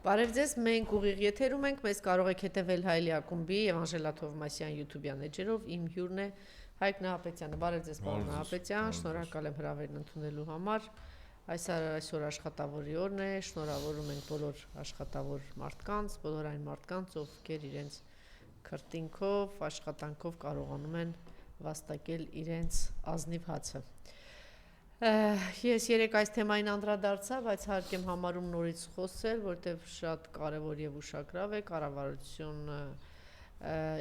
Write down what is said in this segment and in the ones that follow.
Բարև ձեզ, մենք ուղիղ եթերում ենք, մեզ կարող եք հետևել Հայելի ակումբի եւ Անժելա Թովմասյան YouTube-յան էջերով, իմ հյուրն է Հայկ Նահապետյանը։ Բարև ձեզ, պարոն Նահապետյան, շնորհակալ եմ հրավերն ընդունելու համար։ Այսօր աշխատավորի օրն է, շնորհավորում ենք բոլոր աշխատավոր մարդկանց, բոլոր այն մարդկանց, ովքեր իրենց քրտինքով, աշխատանքով կարողանում են վաստակել իրենց ազնիվ հացը։ Ես երեք այս թեմային անդրադարձա, բայց հարկ եմ համարում նորից խոսել, որտեղ շատ կարևոր եւ ուշագրավ է կառավարությունը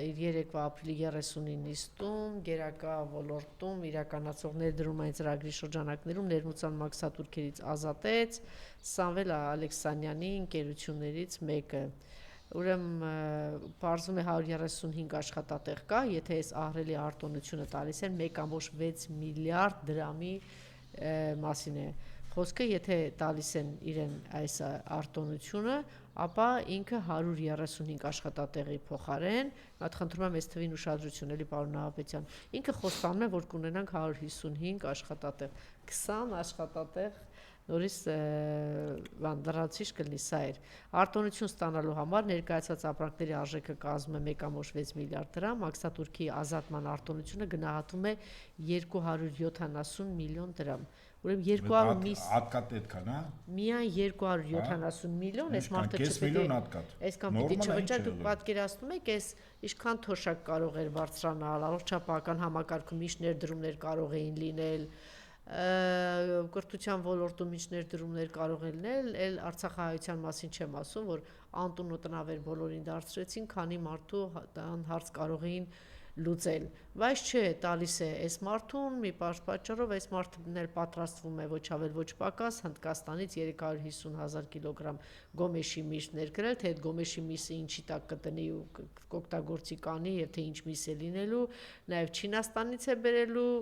իր երեկվա ապրիլի 39 նիստում գերակա ոլորտում իրականացող ներդրումային ծրագրի շրջանակներում ներմուծան մաքսատուրքերից ազատեց Սամվել Ալեքսանյանի ընկերություններից մեկը։ Ուրեմն բարձում է 135 աշխատատեղ կա, եթե այս ահռելի արտոնությունը տալիս են 1.6 միլիարդ դրամի մասին է խոսքը, եթե տալիս են իրեն այս արտոնությունը, ապա ինքը 135 աշխատատեղի փոխարեն, այդ խնդրում եմ այս թվին ուշադրություն էլի պարոն Նահապետյան, ինքը խոստանում է, որ կունենանք 155 աշխատատեղ, 20 աշխատատեղ նորից լրացիչ կլինի, սա էր։ Արտոնություն ստանալու համար ներկայացած ապրանքների արժեքը կազմում է 1.6 միլիարդ դրամ, մաքսատուրքի ազատման արտոնությունը գնահատվում է 270 միլիոն դրամ։ Ուրեմն 200 հատկատ այդքան, հա։ Միայն 270 միլիոն, այս մարդը այսքան պիտի չվճար, դուք պատկերացնում եք, այս ինչքան թոշակ կարող էր բարձրանալ, առողջապահական համակարգում ինչ ներդրումներ կարող էին լինել, կրթության ոլորտում ինչ ներդրումներ կարող են լինել, այլ Արցախահայության մասին չեմ ասում, որ անտուն ու տնավեր բոլորին դարձրեցին, քանի մարդու հարց կարող էին լուծել, բայց չէ, տալիս է այս մարդուն, մի պատճառով այս մարդն էլ պատրաստվում է ոչ ավել ոչ պակաս Հնդկաստանից 350,000 կիլոգրամ գոմեշի միս ներկրել, թե այդ գոմեշի միսը ինչի տակ կտնի ու կօգտագործի կանի եւ թե ինչ միս է լինելու, նաեւ Չինաստանից է բերելու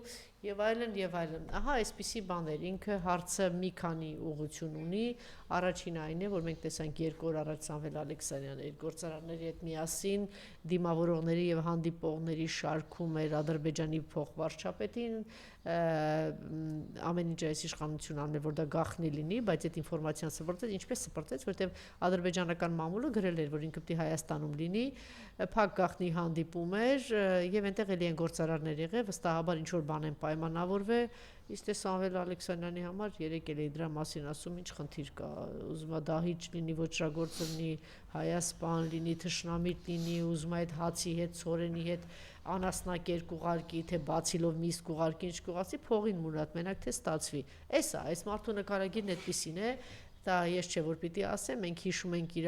եւ այլն եւ այլն։ Ահա այսպիսի բաներ, ինքը հարցը մի քանի ուղղություն ունի, առաջին այն է, որ մենք տեսանք 2 օր առաջ Սամվել Ալեքսանյանը իր գործարանների հետ միասին դիմավորողների եւ հանդիպողների շարքում էր Ադրբեջանի փոխվարչապետին, ամեն ինչ այս իշխանությունը անել, որ դա գաղտնի լինի, բայց այդ ինֆորմացիան սպրծեց, ինչպես սպրծեց, որտեղ ադրբեջանական մամուլը գրել էր, որ ինքը պիտի Հայաստանում լինի, փակ գաղտնի հանդիպում էր եւ այնտեղ էլի են գործարարներ եղել, վստահաբար ինչ որ բան են պայմանավորվել, իսկ թե Սամվել Ալեքսանյանի համար երեք էլի դրա մասին ասում, ինչ խնդիր կա, ուզում է դահիճ լինի, ոչրագործ լինի, հայասպան լինի, թշնամիտ լինի, ուզում է այդ հացի հետ, ցորենի հետ անասնակեր կուղարկի, թե բացիլով միս կուղարկի, ինչ կուղարկի, փողին մունատ, մենակ թե ստացվի։ Այս մարդու նկարագիրն այդպիսին է, դա ես չէ որ պիտի ասեմ, մենք հիշում ենք իր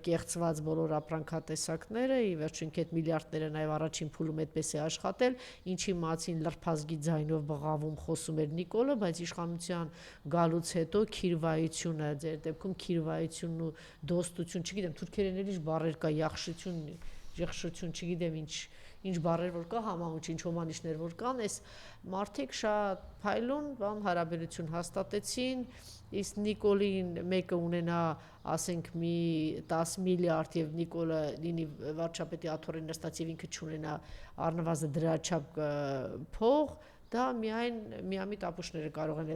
կեղծված բոլոր ապրանքատեսակները, ի վերջո ինքը այդ միլիարդները նաև առաջին փուլում այդպես է աշխատել, ինչի մացին լրփազգի ձայնով բղավում խոսում էր Նիկոլը, բայց իշխանության գալուց հետո քիրվայությունը, ձեր դեպքում քիրվայությունն ու դոստություն, չգիտեմ, թուրքերեն էլ ինչ բառեր կա, եղշություն, չգիտեմ ինչ բառեր որ կա, համահունչ ինչ հոմանիշներ որ կան, այս մարդիկ շատ փայլուն բան հարաբերություն հաստատեցին, իսկ Նիկոլին մեկը ունենա, ասենք մի 10 միլիարդ եւ Նիկոլը լինի վարչապետի աթոռին նստած եւ ինքը չունենա առնվազն դրա չափ փող, դա միամիտ ապուշները կարող են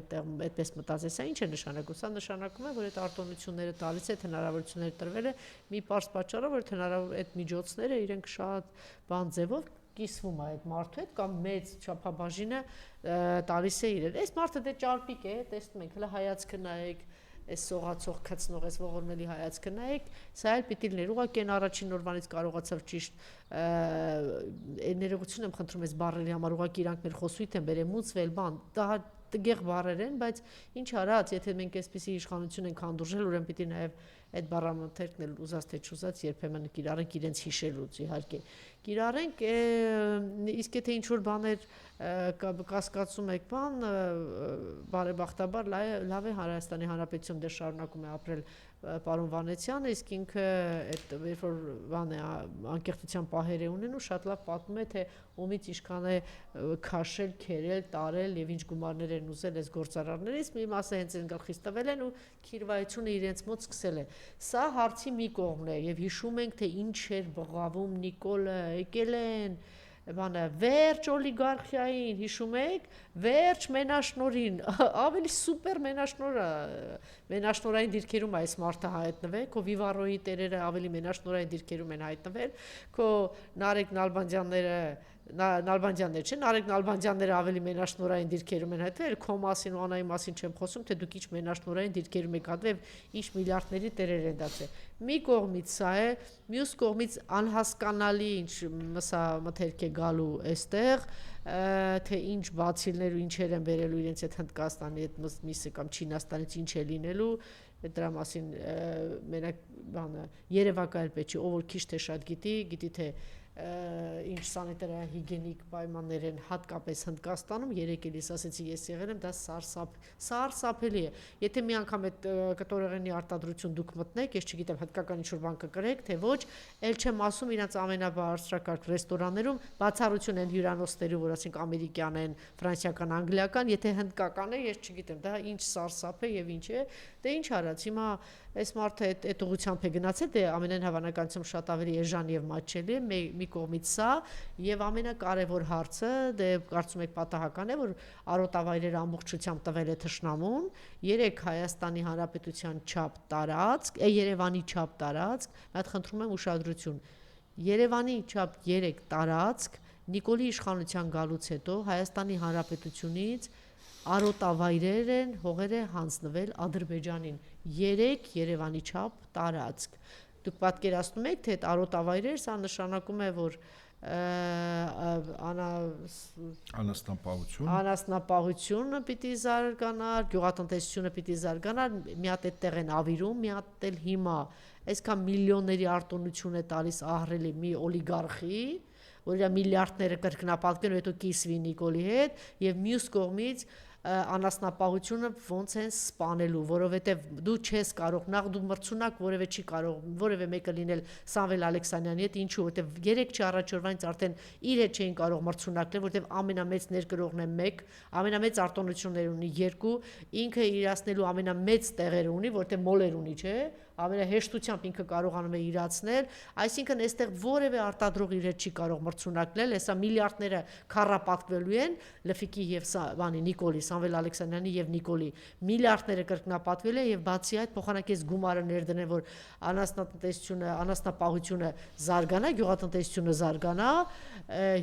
այդպես մտածել, սա ինչ է նշանակում, սա նշանակում է, որ այդ արտոնությունները տալիս է, հնարավորությունները տրվել է մի պարզ պատճառով, որ հնարավոր այդ միջոցները իրենք շատ բան ձևով կիսվում է այդ մարդու հետ կամ մեծ չափաբաժինը տալիս է իրեն։ Այս մարդը դե ճարպիկ է, տեսնում ենք, հələ հայացքը նայեք, այս սողացող քծնող, այս ողորմելի հայացքը նայեք, սա էլ պիտի լիներ, ուղղակի այն առաջին օրվանից կարողացավ ճիշտ ներողություն եմ խնդրում այս բառերի համար, ուղղակի իրանք մեր խոսույթ են բերեմուծվել, բան, դա տգեղ բառեր են, բայց ինչ արած, եթե մենք այսպիսի իշխանություն ենք հանդուրժել, ուրեմն պիտի նաև այդ բառամթերքն էլ ուզած թե չուզած երբեմն կիրառենք իրենց հիշելուց, իհարկե կիրառենք, իսկ եթե ինչ որ բաներ կասկածում եք բան, բարեբախտաբար լավ է Հայաստանի Հանրապետություն դեռ շարունակում է ապրել պարոն Վանեցյանը, իսկ ինքը այդ երբ որ բան է անկեղծության պահեր է ունենում, շատ լավ պատմում է, թե ումից ինչքան է քաշել, քերել, տարել եւ ինչ գումարներ են ուզել այս գործարարներից, մի մասը հենց այն գլխից տվել են ու քիրվայությունը իրենց մոտ սկսել է։ Սա հարցի մի կողմն է եւ հիշում ենք, թե ինչ էր բղավում Նիկոլը, եկել են բանը վերջ օլիգարխիային հիշում եք, վերջ մենաշնորին, ավելի սուպեր մենաշնորային դիրքերում այս մարդը հայտնվել, քո Վիվարոյի տերերը ավելի մենաշնորային դիրքերում են հայտնվել, քո Նարեկ Նալբանդյաններ չէ, Նարեկ Նալբանդյանները ավելի մենաշնորային դիրքերում են հայտնվել, քո մասին ու Անայի մասին չեմ խոսում, թե դուք ինչ մենաշնորային դիրքերում եք հայտնվել, ինչ միլիարդների տերեր են դարձել։ Մի կողմից սա է, մյուս կողմից անհասկանալի ինչ մթերք է գալու այստեղ, թե ինչ բացիլներ ու ինչեր են բերելու իրենց այդ Հնդկաստանի այդ միսը կամ Չինաստանից ինչ է լինելու, դրա մասին մենակ բանը երևակայել չի, ով որ քիչ թե շատ գիտի թե ինչ սանիտարային հիգիենիկ պայմաններ են հատկապես Հնդկաստանում, երեք էլիս ասեցի ես եղել եմ, դա սարսափելի է։ Եթե մի անգամ այդ կտորեղենի արտադրություն դուք մտնեք, ես չգիտեմ հնդկական ինչ-որ բան կկրեք, թե ոչ, ել չեմ ասում իրանց ամենաբարձրակարգ ռեստորաններում բացառություն են հյուրանոցներում, որ ասենք ամերիկյան են, ֆրանսիական, անգլիական, եթե հնդկական է, ես չգիտեմ, դա ինչ սարսափ է եւ ինչ է, դե ինչ արած, հիմա այս մարդը այդ ուղղությամբ է գնացել, դե ամենայն հավանականությամբ շատ ավելի էժան եւ մատչելի է, մի կողմից սա, եւ ամենակարևոր հարցը, դե կարծում եք պատահական է, որ արոտավայրերը ամբողջությամբ տվել է թշնամուն, 3 Հայաստանի Հանրապետության չափ տարածք, Երևանի չափ տարածք, այդ խնդրում եմ ուշադրություն, Երևանի չափ 3 տարածք Նիկոլի իշխանության գալուց հետո Հայաստանի Հանրապետությունից արոտավայրեր են հողերը հանձնվել Ադրբեջանին 3 Երևանի չափ տարածք։ Դուք պատկերացնում եք, թե այդ արոտավայրեր սա նշանակում է, որ անասնապահությունը պիտի զարգանար, գյուղատնտեսությունը պիտի զարգանար, մի հատ այդտեղ են ավիրում, մի հատ էլ հիմա այսքան միլիոնների արտոնություն է տալիս ահռելի մի օլիգարխի, որ իր միլիարդները կրկնապատկեն ու հետո կիսվի Նիկոլի հետ, եւ մյուս կողմից անասնապահությունը ոնց են սպանելու, որովհետև դու չես կարող, նախ դու մրցունակ որևէ չի կարող, որևէ մեկը լինել Սամվել Ալեքսանյանի հետ, ինչու, որովհետև 3 4 օրվանից արդեն իր հետ չէին կարող մրցունակներ, որովհետև ամենամեծ ներկրողն է 1, ամենամեծ արտոնություններ ունի 2, ինքը իրացնելու ամենամեծ տեղեր ունի, որովհետև մոլեր ունի, չէ, ամենահեշտությամբ ինքը կարողանում է իրացնել, այսինքն այստեղ որևէ արտադրող իր հետ չի կարող մրցունակնել, հեսա միլիարդները քառապատկվելու են Լֆիկի եւ բանի Նիկոլի Սամվել Ալեքսանյանի եւ Նիկոլի միլիարդները կրկնապատկվել է եւ բացի այդ փոխանակես գումարը ներդնեն, որ անասնատնտեսությունը, անասնապահությունը զարգանա, գյուղատնտեսությունը զարգանա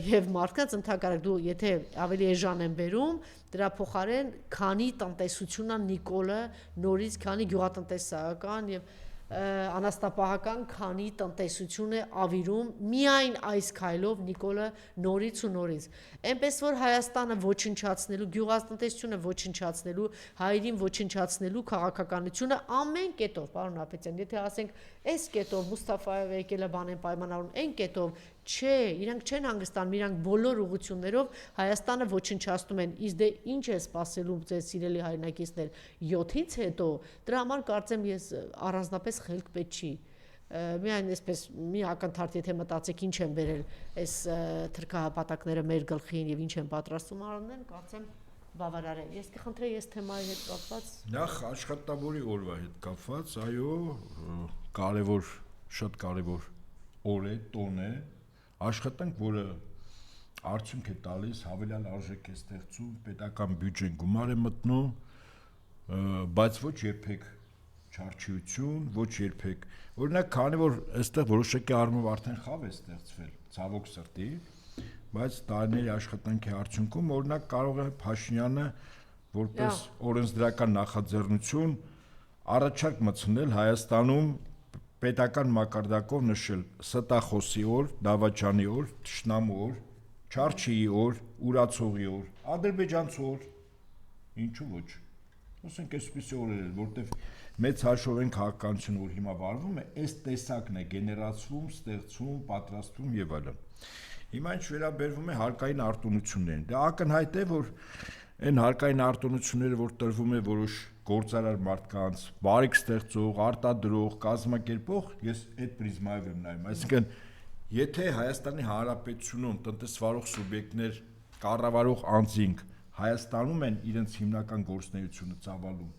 եւ մարդկանց ընդհանրապես դու եթե ավելի էժան են բերում, դրա փոխարեն քանի տնտեսությունն է Նիկոլը նորից, քանի գյուղատնտեսական եւ անաստապահական քանի տնտեսություն է ավիրում միայն այս քայլով Նիկոլը նորից ու նորից այնպես որ Հայաստանը ոչնչացնելու գյուղատնտեսությունը ոչնչացնելու հայերին ոչնչացնելու քաղաքականությունը ամեն կետով պարոն Ապետյան եթե ասենք այս կետով Մուստաֆայևը եկել է բան են պայմանավորում այն կետով չէ իրանք չեն հանգստանում իրանք բոլոր ուղղություններով Հայաստանը ոչնչացնում են իսկ դե ինչ է սպասելու ձեզ սիրելի հայրենակիցներ 7-ից հետո դրա համար կարծեմ ես առանձնապես խելք պետք չի միայն այսպես մի ակնթարթ եթե մտածեք ինչ են վերել այս թրքահապատակները մեր գլխին եւ ինչ են պատրաստում արնել կարծեմ բավարար է ես կխնդրեի այս թեմայի հետ կապված նախ աշխատավորի օրվա հետ կապված այո կարևոր շատ կարևոր օր է տոն է աշխատանք որը արդյունք է տալիս հավելյալ արժեք է ստեղծում պետական բյուջեն գումար է մտնում բայց ոչ երբեք չարչիություն ոչ երբեք օրինակ քանի որ այստեղ որոշակի առումով արդեն խավ է ստեղծվել ցավոք սրտի բայց տարիների աշխատանքի արդյունքում օրինակ կարող է Փաշինյանը որպես օրենսդրական նախաձեռնություն առաջարկ մտցնել Հայաստանում պետական մակարդակով նշել ստախոսի օր, դավաճանի օր, թշնամու օր, չարչիի օր, ուրացողի օր, ադրբեջանցի օր, ինչու ոչ։ Ասենք այսպիսի օրեր են, որտեվ մեծ հաշվով են քաղաքականություն, որ հիմա վարվում է, այս տեսակն է գեներացվում, ստեղծվում, պատրաստվում եւ այլն։ Հիմա ինչ վերաբերվում է հարկային արտոնություններին, դա ակնհայտ է, որ այն հարկային արտոնությունները, որ տրվում է որոշ գործարար մարդկանց, բարիք ստեղծող, արտադրող, կազմակերպող, ես այդ պրիզմայով եմ նայում, այսինքն եթե Հայաստանի Հանրապետությունում տնտեսվարող սուբյեկտներ, կառավարող անձինք Հայաստանում են իրենց հիմնական գործունեությունը ծավալում,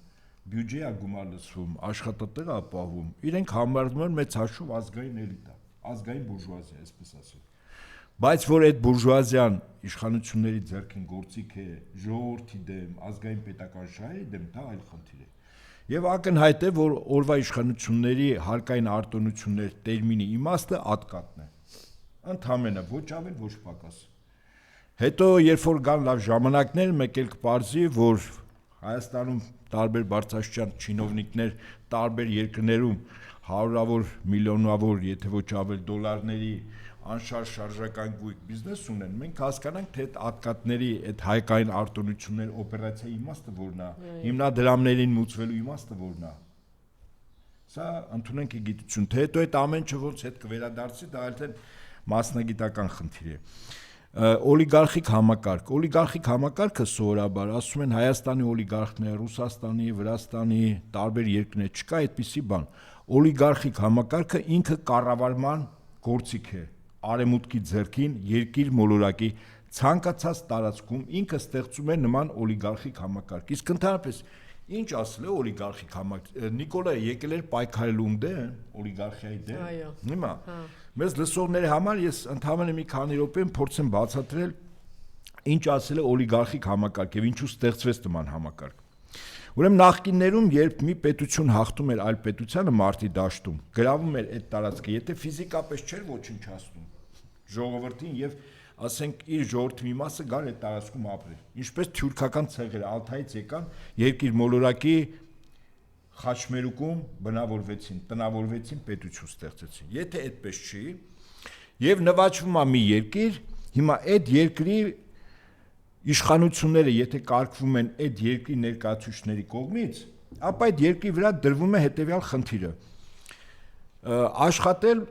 բյուջե է գումար լցվում, աշխատատեղ ապահովում, իրենք համարվում են մեծ հաշվով ազգային էլիտա, ազգային բուրժուազիա, այսպես ասել։ Բայց որ այդ բուրժուազիան իշխանությունների ձեռքին գործիք է ժողովրդի դեմ, ազգային պետական շահերի դեմ, դա այլ խնդիր է։ Եվ ակնհայտ է, որ օրվա իշխանությունների հարկային արտոնություններ տերմինի իմաստը ատկատն է։ Ընդհանրապես ոչ ավել, ոչ պակաս։ Հետո երբ որ կան լավ ժամանակներ, մեկ էլ կպարզի, որ Հայաստանում տարբեր բարձրաստիճան չինովնիկներ տարբեր երկրներում հարյուրավոր միլիոնավոր, եթե ոչ ավել դոլարների անշարժ շարժական գույք բիզնես ունեն, մենք հասկանանք, թե այդ ատկատների, այդ հայկային արտոնությունների օպերացիայի իմաստը որն է, հիմնադրամներին մուծվելու իմաստը որն է։ Սա ընդունենք ի գիտություն, թե հետո այդ ամեն ինչը ոնց հետ կվերադարձի, դա այլ մասնագիտական խնդիր է։ Օլիգարխիկ համակարգը սովորաբար ասում են Հայաստանի օլիգարխներ, Ռուսաստանի, Վրաստանի, տարբեր երկրներ, չկա այդպիսի բան։ Օլիգարխիկ համակարգը ինքը կառավարման գործիք է, արևմուտքի ձեռքին երկիր մոլորակի ցանկացած տարածքում ինքը ստեղծում է նման օլիգարխիկ համակարգ։ Իսկ ընդհանրապես ինչ ասել է օլիգարխիկ համակարգ։ Նիկոլայը եկել էր պայքարելու դեմ, օլիգարխիայի դեմ։ Հիմա մեզ լսողների համար ես ընդհանրապես մի քանի րոպե փորձեմ բացատրել ինչ ասել է օլիգարխիկ համակարգ եւ ինչու ստեղծվեց նման համակարգ։ Ուրեմն նախկիններում երբ մի պետություն հաղթում էր այլ պետությանը մարտի դաշտում, գրավում էր այդ տարածքը, եթե ֆիզիկապես չէր ոչնչացնում ժողովրդին եւ ասենք իր ժողովրդի մի մասը գար այդ տարածքում ապրել։ Ինչպես թյուրքական ցեղերը Ալթայից եկան, երկիր մոլորակի Խաչմերուկում բնավորվեցին, տնավորվեցին, պետություն ստեղծեցին։ Եթե այդպես չի, եւ նվաճվում է մի երկիր, հիմա այդ երկրի իշխանությունները եթե կարգվում են այդ երկրի ներկայացուցիչների կողմից, ապա այդ երկրի վրա դրվում է հետեւյալ խնդիրը։ Աշխատել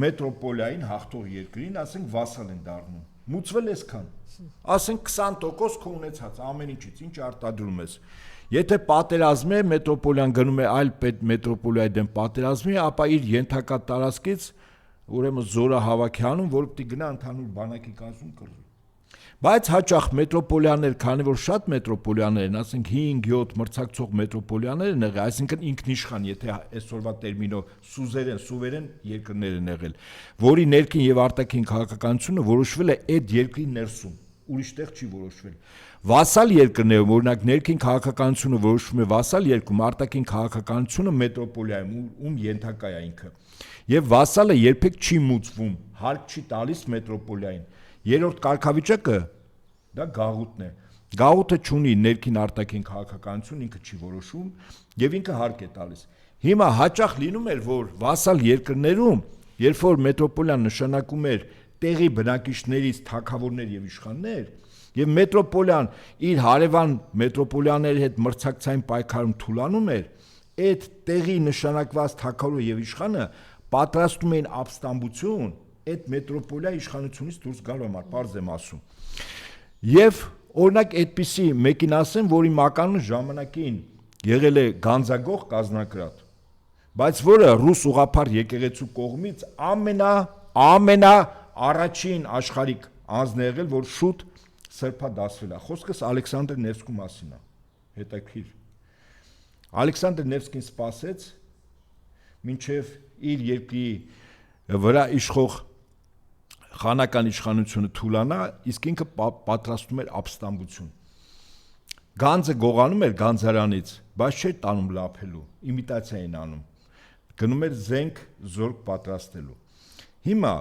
մետրոպոլիային հաղթող երկրին, ասենք վասալ են դառնում։ Մուծվել այսքան։ Ասենք 20% քո ունեցած ամեն ինչից, ինչ արտադրում ես։ Եթե պատերազմ է, մետրոպոլիան գնում է այլ մետրոպոլիայի դեմ պատերազմի, ապա իր ենթակա տարածքից ուրեմն զորահավաքի անում, որ պիտի գնա ընդհանուր բանակի կազմում կռվի։ Բայց հաճախ մետրոպոլիաներ, քանի որ շատ մետրոպոլիաներ են, ասենք 5-7 մրցակցող մետրոպոլիաներ են եղել, այսինքն ինքնիշխան, եթե այսօրվա տերմինով սուվերեն երկրներ են եղել, որի ներքին եւ արտաքին քաղաքականությունը որոշվել է այդ երկրի ներսում, ուրիշտեղ չի որոշվել։ Վասալ երկրներում, օրինակ ներքին քաղաքականությունը որոշվում է վասալ երկրում, արտաքին քաղաքականությունը մետրոպոլիայում, ում ենթակա է ինքը։ Եվ վասալը երբեք չի մուծվում, հարկ չի տալիս մետրոպոլիային։ Երրորդ կարգավիճակը դա գաղութն է։ Գաղութը չունի ներքին արտաքին քաղաքականություն, ինքը չի որոշում եւ ինքը հարկ է տալիս։ Հիմա հաճախ լինում էր, որ վասալ երկրներում, երբ որ մետրոպոլիան նշանակում էր տեղի բնակիչներից թագավորներ եւ իշխաններ, եւ մետրոպոլիան իր հարևան մետրոպոլիաների հետ մրցակցային պայքարում թուլանում էր, այդ տեղի նշանակված թագավորը եւ իշխանը պատրաստում էին ապստամբություն այդ մետրոպոլիա իշխանությունից դուրս գալու համար, պարզ եմ ասում։ Եվ օրինակ այդպիսի մեկին ասեմ, որի մականունը ժամանակին եղել է Գանձագող կազմակերպ, բայց որը ռուս ուղղափառ եկեղեցու կողմից ամենա առաջին աշխարհիկ անձն է եղել, որ շուտ սրբադասվել է։ Խոսքս Ալեքսանդր Նևսկու մասին է, հետաքրքիր։ Ալեքսանդր Նևսկին սպասեց մինչև իր երկրի վրա իշխող խանական իշխանությունը թուլանա, իսկ ինքը պատրաստում էր ապստամբություն։ Գանձը գողանում էր գանձարանից, բայց չէր տանում լափելու, իմիտացիա էին անում։ Գնում էր զենք զորք պատրաստելու։ Հիմա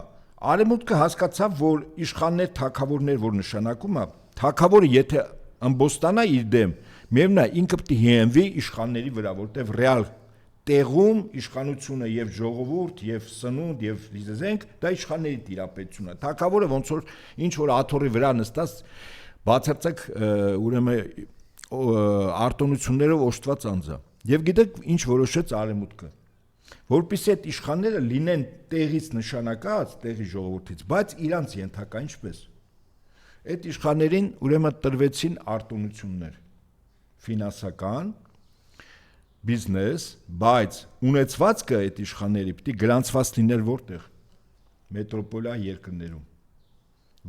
Արևմուտքը հասկացավ, որ իշխաններ, թագավորներ, որ նշանակում է, թագավորը եթե ըմբոստանա իր դեմ, միևնույն է ինքը պետք է հենվի իշխանների վրա, որտեղ ռեալ տեղում իշխանությունը եւ ժողովուրդ եւ սնունդ եւ զենք դա իշխանների տիրապետությունն է։ Թագավորը ոնց որ ինչ որ աթոռի վրա նստած բացարձակ ուրեմն արտոնություններով օժտված անձ է։ Եվ գիտեք ինչ որոշեց Արևմուտքը, որպեսզի այդ իշխանները լինեն տեղից նշանակած, տեղի ժողովրդից, բայց իրանց ենթակա ինչպես։ Այդ իշխաններին ուրեմն տրվեցին արտոնություններ, ֆինանսական, բիզնես, բայց ունեցվածքը այդ իշխանների պիտի գրանցված լիներ որտեղ։ Մետրոպոլիա երկրներում,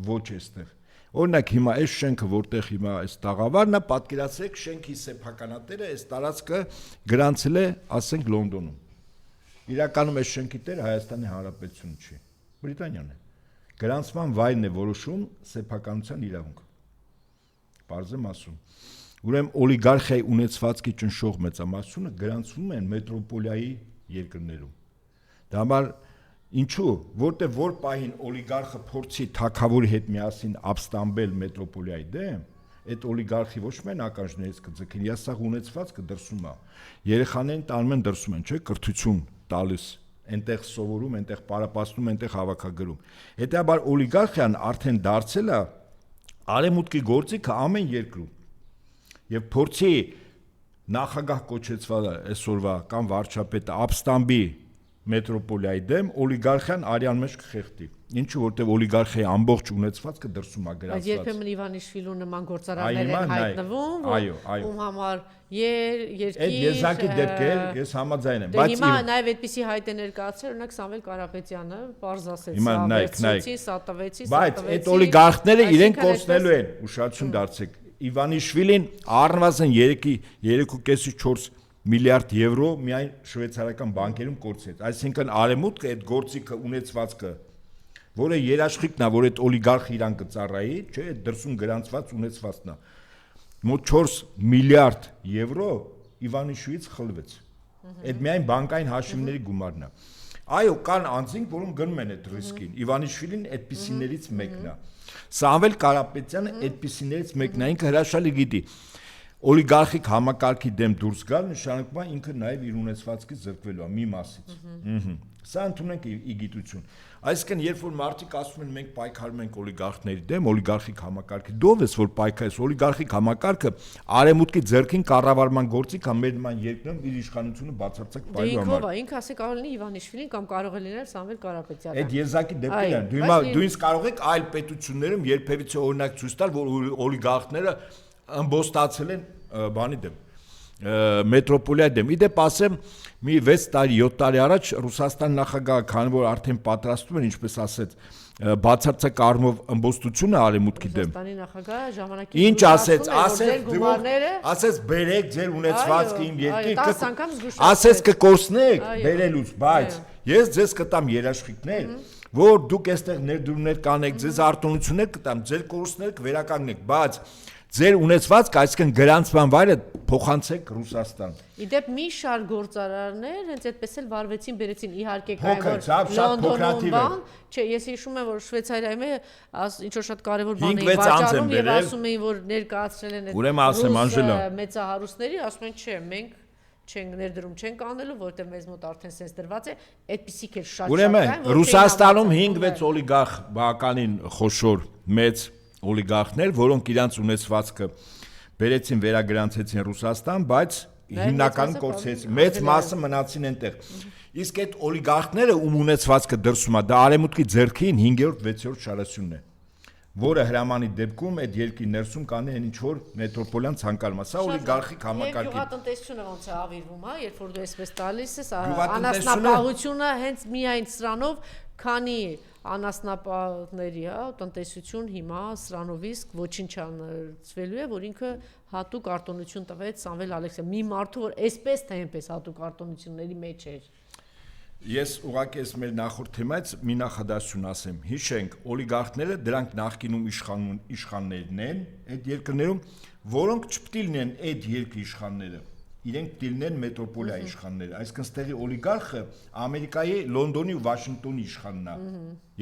ոչ այստեղ։ Օրինակ հիմա այս շենքը, որտեղ հիմա այս տաղավարն է, պատկերացրեք շենքի սեփականատերը այս տարածքը գրանցել է, ասենք Լոնդոնում։ Իրականում այս շենքի տերը Հայաստանի Հանրապետությունը չի, Բրիտանիան է։ Գրանցման վայրն է որոշում սեփականության իրավունք։ Պարզ եմ ասում։ Ուրեմն օլիգարխիայի ունեցվածքի ճնշող մեծամասնությունը գրանցվում են մետրոպոլիայի երկրներում։ Դա համար ինչու, որտեղ որ պահին օլիգարխը փորձի թագավորի հետ միասին ապստամբել մետրոպոլիայի դեմ, այդ օլիգարխի ոչ միայն ականջներից կձգեն, իր սա ունեցվածքը դրսում է։ Երեխաներին տանում են դրսում են, չէ՞, կրթություն տալիս, այնտեղ սովորում, այնտեղ պարապացնում, այնտեղ հավաքագրում։ Հետաբար օլիգարխիան արդեն դարձել է արևմուտքի գործիքը ամեն երկրում։ Եվ փորձի նախագահ կոչեցված այսօրվա կամ վարչապետը ապստամբի մետրոպոլիայի դեմ օլիգարխիան արյան մեջ կխեղդի։ Ինչու, որտեղ օլիգարխիայի ամբողջ ունեցվածքը դրսում է գրածված։ Բայց երբեմն Իվանիշվիլու նման գործարաններ են հայտնվում, ում համար երկիր այդ եզակի դեպքեր ես համաձայն եմ, բայց հիմա նաև այդպիսի հայտ է ներկայացրել, օրինակ Սամվել Կարապետյանը պարզ ասեց, սա տվեցի, բայց այդ օլիգարխները իրենք կորցնելու են, ուշադրություն դարձեք։ Իվանիշվիլին առնվազն 3.5-4 միլիարդ եվրո միայն շվեյցարական բանկերում կորցրեց։ Այսինքն արևմուտքը այդ գործիքը ունեցվածքը, որը երաշխիքն է, որ այդ օլիգարխը իրան կծառայի, չէ, այդ դրսում գրանցված ունեցվածքն է։ Մոտ 4 միլիարդ եվրո Իվանիշվիլից խլվեց։ Այդ միայն բանկային հաշիվների գումարն է։ Այո, կան անձինք, որոնք գնում են այդ ռիսկին։ Իվանիշվիլին այդպիսիներից մեկն է։ Սամվել Կարապետյանը այդպիսիներից մեկն է, ինքը հրաշալի գիտի։ Օլիգարխիկ համակարգի դեմ դուրս գալ նշանակում է ինքը նաև իր ունեցվածքից զրկվելու է մի մասից։ Սա ընդունենք ի գիտություն։ Այսինքն, երբ որ մարդիկ ասում են մենք պայքարում ենք օլիգարխների դեմ, օլիգարխիկ համակարգի, ով է որ պայքարես, օլիգարխիկ համակարգը արևմուտքի ձեռքին կառավարման գործիք է մեր նման երկրում իր իշխանությունը բացարձակ պայելու համար։ Ինքը ասի կարող լինի Իվանիշվիլին կամ կարող է լինել Սամվել Կարապետյանը։ Այդ եզակի դեպքեր են։ Դու ինձ կարող եք այլ պետություններում երբևիցե օրինակ ցույց տալ, որ օլիգարխները ըմբոստացել են բանի դեմ, մետրոպոլիայի դեմ։ Իդեպ ասեմ, մի 6 տարի, 7 տարի առաջ Ռուսաստան նախագահը, քանի որ արդեն պատրաստում են, ինչպես ասեց, բացարձակ առումով ըմբոստությունը արևմուտքի դեմ։ Ռուսաստանի նախագահը ժամանակին ինչ ասեց, բերեք ձեր ունեցվածքը իմ երկրին, ասեց կկորցնեք բերելուց, բայց ես ձեզ կտամ երաշխիքներ, որ դուք այստեղ ներդրումներ կանեք, ձեզ արտոնություններ կտամ, ձեր կորուստները կվերականգնեք, բայց ձեր ունեցվածքը, այսինքն գրանցման վայրը փոխանցեք Ռուսաստան։ Իդեպ մի շարք գործարարներ հենց այդպես էլ վարվեցին, բերեցին իհարկե Լոնդոնում, չէ, ես հիշում եմ, որ Շվեյցարիայում ինչ որ շատ կարևոր բան էին վաճառում եւ ասում էին, որ ներկայացրել են այդ մեծահարուստների, ասում են, չէ, մենք չենք ներդրում չենք անելու, որտեղ մեզ մոտ արդեն sense դրված է, այդպիսիք էլ շատ շատ կային։ Ռուսաստանում 5-6 օլիգարխ բականին խոշոր մեծ օլիգարխներ, որոնք իրանց ունեցվածքը բերեցին վերագրանցեցին Ռուսաստան, բայց հիմնականում կորցրեցին, մեծ մասը մնացին այնտեղ։ Իսկ այդ օլիգարխները ում ունեցվածքը դրսում է, դա արևմուտքի ձեռքին 5-րդ, 6-րդ շարասյունն է, որը հրամանի դեպքում այդ երկրի ներսում կանի այն ինչ որ մետրոպոլիան ցանկանում է, սա օլիգարխիկ համակարգի։ Եվ գյուղատնտեսությունը ոնց է ավիրվում, հա, երբ որ դու այսպես տալիս ես, անասնապահությունը հենց միայն սրանով, քանի անասնապահների, հա, տնտեսություն հիմա սրանով իսկ ոչնչանցվելու է, որ ինքը հատուկ արտոնություն տվեց Սամվել Ալեքսյան, մի մարդու, որ այսպես թե այնպես հատուկ արտոնությունների մեջ էր։ Ես ուղղակի ես մեր նախորդ թեմայից մի նախադասություն ասեմ։ Հիշենք, օլիգարխները դրանք նախկինում իշխաններն են այդ երկրներում, որոնք չպետք է լինեն այդ երկրի իշխանները, իրենք պետք է լինեն մետրոպոլիայի իշխանները։ Այսինքն ստեղի օլիգարխը Ամերիկայի Լոնդոնի ու Վաշինգտոնի իշխանն է։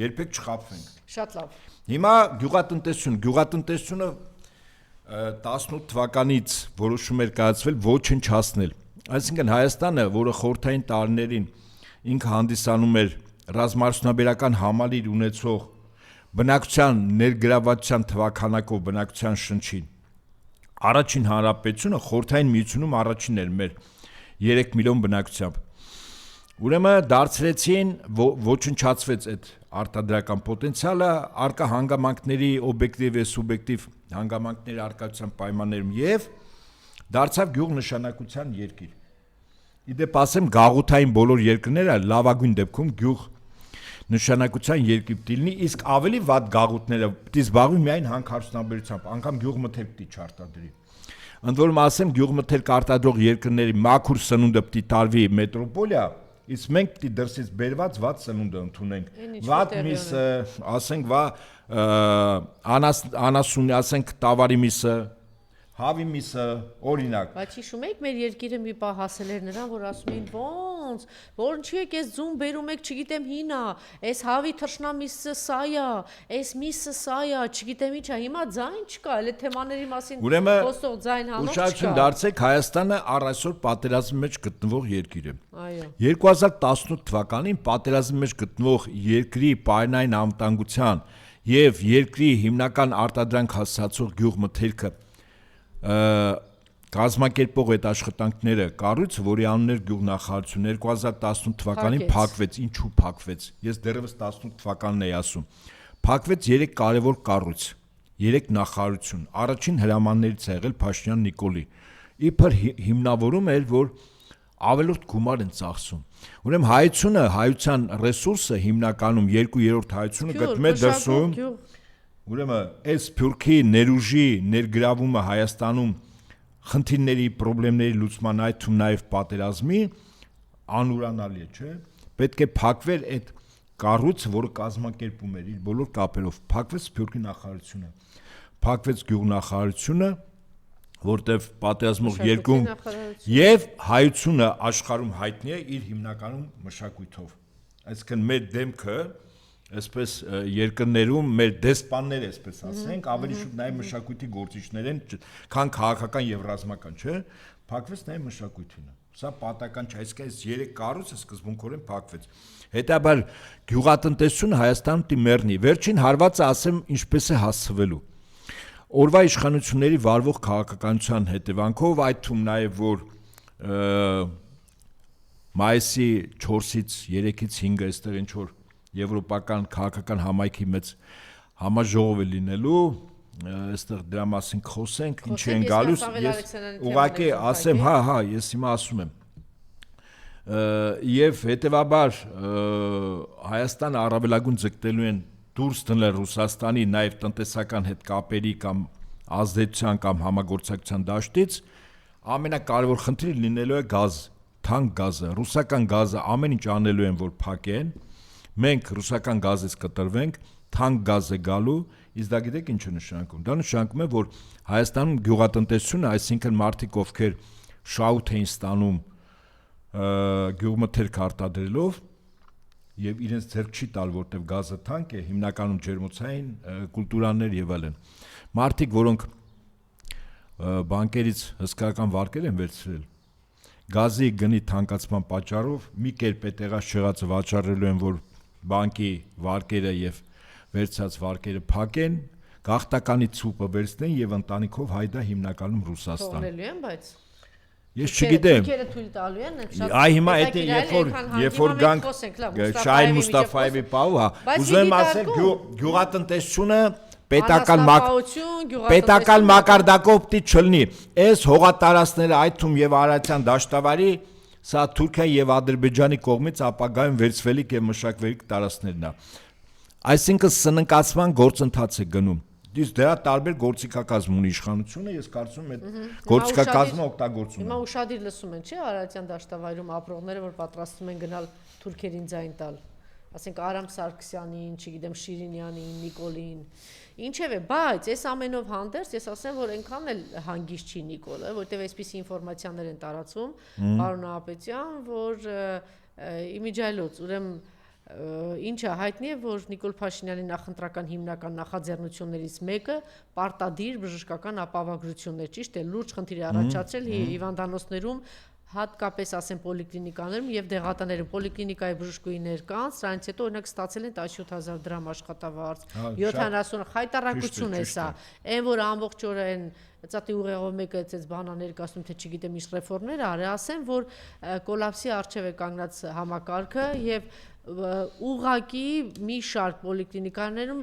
Երբեք չխաբվենք։ Շատ լավ։ Հիմա գյուղատնտեսությունը 18 թվականից որոշում էր կայացվել ոչնչացնել։ Այսինքն Հայաստանը, որը խորհրդային տարիներին ինքը հանդիսանում էր ռազմարդյունաբերական համալիր ունեցող բնակչության ներգրավվածության թվականակով բնակչության շնչին, առաջին հանրապետությունը խորհրդային միությունում առաջինն էր մեր 3 միլիոն բնակչությամբ։ Ուրեմն դարձրեցին, ոչնչացվեց այդ արտադրական պոտենցիալը, արկա հանգամանքների օբյեկտիվ եւ սուբյեկտիվ հանգամանքների արկայության պայմաններում եւ դարձավ գյուղնշանակության երկիր։ Իդեպ ասեմ, գաղութային բոլոր երկրները լավագույն դեպքում գյուղ նշանակության երկիր պիտի լինի, իսկ ավելի վատ գաղութները պիտի զբաղվի միայն հանքարդյունաբերությամբ, անգամ գյուղմթերք պիտի չարտադրի։ Ընդ որում ասեմ, գյուղմթերք արտադրող երկրների մաքուր սնունդը պիտի տարվի մետրոպոլիա, Իսկ մենք պիտի դրսից բերված վատ սնունդ ընդունենք։ Վատ միսը, ասենք անասունի, ասենք տավարի միսը, հավի միսը, օրինակ։ Բայց հիշում եք մեր երկիրը մի պահ հասել էր նրան, որ ասում էին ոնց, որ ինչի եք այս ձուն բերում եք, չգիտեմ հինա, այս հավի թռչնամիսը սա է, այս միսը սա է, չգիտեմ ինչա, հիմա ձայն չկա, այլ թեմաների մասին խոսող ձայն հանող չկա։ Ուշադրություն դարձեք, Հայաստանը առ այսօր պատերազմի մեջ գտնվող երկիր է։ Այո։ 2018 թվականին պատերազմի մեջ գտնվող երկրի պայմանային անվտանգության եւ երկրի հիմնական արտադրանք հասցրող գյուղմթերքը կազմակերպող այդ աշխատանքները կառույցը, որի անունն էր գյուղնախարարություն, 2018 թվականին փակվեց։ Ինչու փակվեց։ Ես դեռևս 18 թվականն էի ասում։ Փակվեց 3 կարևոր կառույց, 3 նախարարություն։ Առաջին հրամաններից է եղել Փաշինյան Նիկոլի։ Իբր հիմնավորում էր, որ ավելորդ գումար են ծախսում։ Ուրեմն հայության ռեսուրսը հիմնականում 2/3 հայությունը գտնում է դրսում։ Ուրեմն այս Սփյուռքի ներուժի ներգրավումը Հայաստանում խնդիրների, խնդիրների լուծման, այդ թվում նաև պատերազմի անուրանալի է, չէ՞։ Պետք է փակվեր այդ կառույցը, որը կազմակերպում էր իր բոլոր կապերով, փակվեց Սփյուռքի նախարարությունը, փակվեց գյուղնախարարությունը, որտեղ պատերազմող երկում եւ հայությունը աշխարհում հայտնի է իր հիմնականում մշակույթով։ Այսինքն մեր դեմքը այսպես երկրներում մեր դեսպանները, այսպես ասենք, ավելի շուտ նաև մշակույթի գործիչներ են, քան քաղաքական եւ ռազմական, չէ՞։ Փակվեց նաև մշակույթինը։ Սա պատական չէ, այսինքն այս 3 կառույցը սկզբունքորեն փակվեց։ Հետաբար գյուղատնտեսությունը Հայաստանում պիտի մեռնի։ Վերջին հարվածը ասեմ ինչպես է հասցվելու։ Օրվա իշխանությունների վարվող քաղաքականության հետևանքով, այդ թվում նաև որ մայիսի 4-ից 3-ից 5-ը այստեղ ինչ որ եվրոպական քաղաքական համայնքի մեծ համաժողով է լինելու, այստեղ դրա մասին խոսենք, ինչ են գալուս, ես ուղղակի ասեմ, հա, ես հիմա ասում եմ։ Եվ հետևաբար Հայաստանը առավելագույն ձգտելու են դուրս դնել Ռուսաստանի նաև տնտեսական հետ կապերի կամ ազդեցության կամ համագործակցության դաշտից, ամենակարևոր խնդիրը լինելու է գազ, թանկ գազը, ռուսական գազը ամեն ինչ անելու են որ փակեն, մենք ռուսական գազից կտրվենք, թանկ գազ է գալու, իսկ դա գիտեք ինչ է նշանակում։ Դա նշանակում է, որ Հայաստանում գյուղատնտեսությունը, այսինքն մարդիկ ովքեր շահութ էին ստանում գյուղմթերք արտադրելով եւ իրենց ձեռք չի տալ, որտեվ գազը թանկ է, հիմնականում ջերմոցային կուլտուրաներ եւ այլն։ Մարդիկ, որոնք բանկերից հսկայական վարկեր են վերցրել, գազի գնի թանկացման պատճառով մի կերպ այդեղած չեղածը վաճառելու են, որ բանկի վարկերը եւ վերցած վարկերը փակեն, գաղթականի ցուպը վերցնեն եւ ընտանիքով հայդա հիմնականում Ռուսաստան։ Թողնելու են, բայց Ես չգիտեմ։ Թուրքերը թույլ տալու են, այ հիմա այդ երբ որ գանք Շահին Մուստաֆայևի պահու, հա, ուզում եմ ասել գյուղատնտեսությունը պետական մակարդակով պիտի չլինի։ Այս հողատարածքները այդ թվում եւ Արարատյան դաշտավարի սա Թուրքիա եւ Ադրբեջանի կողմից ապագայում վերցվելիք եւ մշակվելիք տարածքներն է։ Այսինքն սննկացման գործընթաց է գնում։ Իսկ դրա տարբեր գործիքակազմ ունի իշխանությունը, ես կարծում եմ այդ գործիքակազմը օգտագործում են։ Հիմա ուշադիր լսում են, չէ՞, Արարատյան դաշտավայրում ապրողները, որ պատրաստվում են գնալ թուրքերին ձայն տալ։ Ասենք Արամ Սարգսյանին, չգիտեմ, Շիրինյանին, Նիկոլին, ինչևէ, բայց այս ամենով հանդերձ ես ասեմ, որ այնքան էլ հանգիստ չի Նիկոլը, որտեղ այսպիսի ինֆորմացիաներ են տարածում, պարոն Նահապետյան, որ իմիջայլոց, ուրեմն Ինչը հայտնի է, որ Նիկոլ Փաշինյանի նախընտրական հիմնական նախաձեռնություններից մեկը պարտադիր բժշկական ապահովագրություններ, ճիշտ է, լուրջ խնդիր է առաջացրել հիվանդանոցներում, հատկապես ասեմ պոլիկլինիկաներում եւ դեղատաներում, պոլիկլինիկայի բժշկուհիներ կան, սրանից հետո օրինակ ստացել են 17000 դրամ աշխատավարձ, 70 խայտարակություն է սա, այն որ ամբողջ օրը են ծատի ուղեղով մեկը այդպես բանա ներկայացնում, թե չգիտեմ ինչ ռեֆորմներ արի, ասեմ, որ կոլապսի առջև է կանգնած համակարգը եւ ուղղակի մի շարք պոլիկլինիկաներում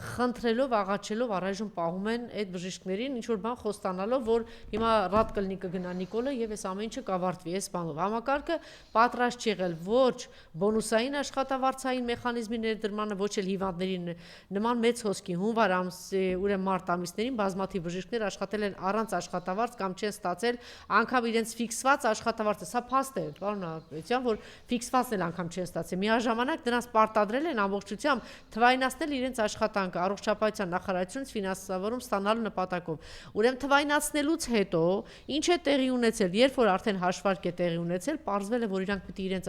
խնդրելով, աղաչելով առայժմ պահում են այդ բժիշկներին, ինչ որ բան խոստանալով, որ հիմա ռադ կլինի կգնա Նիկոլը եւ այս ամեն ինչը կավարտվի, այս բանով։ Համակարգը պատրաստ չի եղել ոչ բոնուսային աշխատավարձային մեխանիզմի ներդրմանը, ոչ էլ հիվանդներին նման մեծ հոսքի հունվար ամսի, ուրեմն մարտ ամիսներին բազմաթիվ բժիշկներ աշխատել են առանց աշխատավարձ կամ չեն ստացել անգամ իրենց ֆիքսված աշխատավարձը։ Սա փաստ է, պարոն Ահապետյան, որ ֆիքսվածն էլ անգամ չեն ստացել։ Միաժամանակ դրանց պարտադրել են ամբողջությամբ թվայնացնել իրենց աշխատանքը առողջապահության նախարարությունից ֆինանսավորում ստանալու նպատակով։ Ուրեմն թվայնացնելուց հետո ինչ է տեղի ունեցել, երբ որ արդեն հաշվարկ է տեղի ունեցել, պարզվել է, որ իրանք պիտի իրենց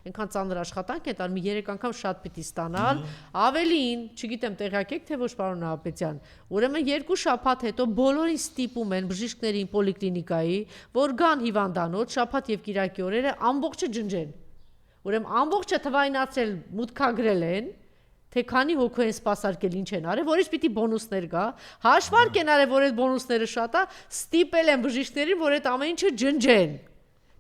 այնքան ծանր աշխատանք են տալ, մի 3 անգամ շատ պիտի ստանալ, ավելին, չգիտեմ տեղյակ եք թե ոչ, պարոն Ահապետյան, ուրեմն 2 շաբաթ հետո բոլորին ստիպում են բժիշկներին պոլիկլինիկայի, որ գան հիվանդանոց շաբաթ եւ կիրակի օրերը ամբողջը ջնջեն։ Ուրեմն ամբողջը թվայնացել մուտքագրել են, թե քանի հոգու են սպասարկել, ինչ են արել, որից պիտի բոնուսներ գա, հաշվարկ են արել, որ այդ բոնուսները շատ է, ստիպել են բժիշկներին, որ այդ ամեն ինչը ջնջեն։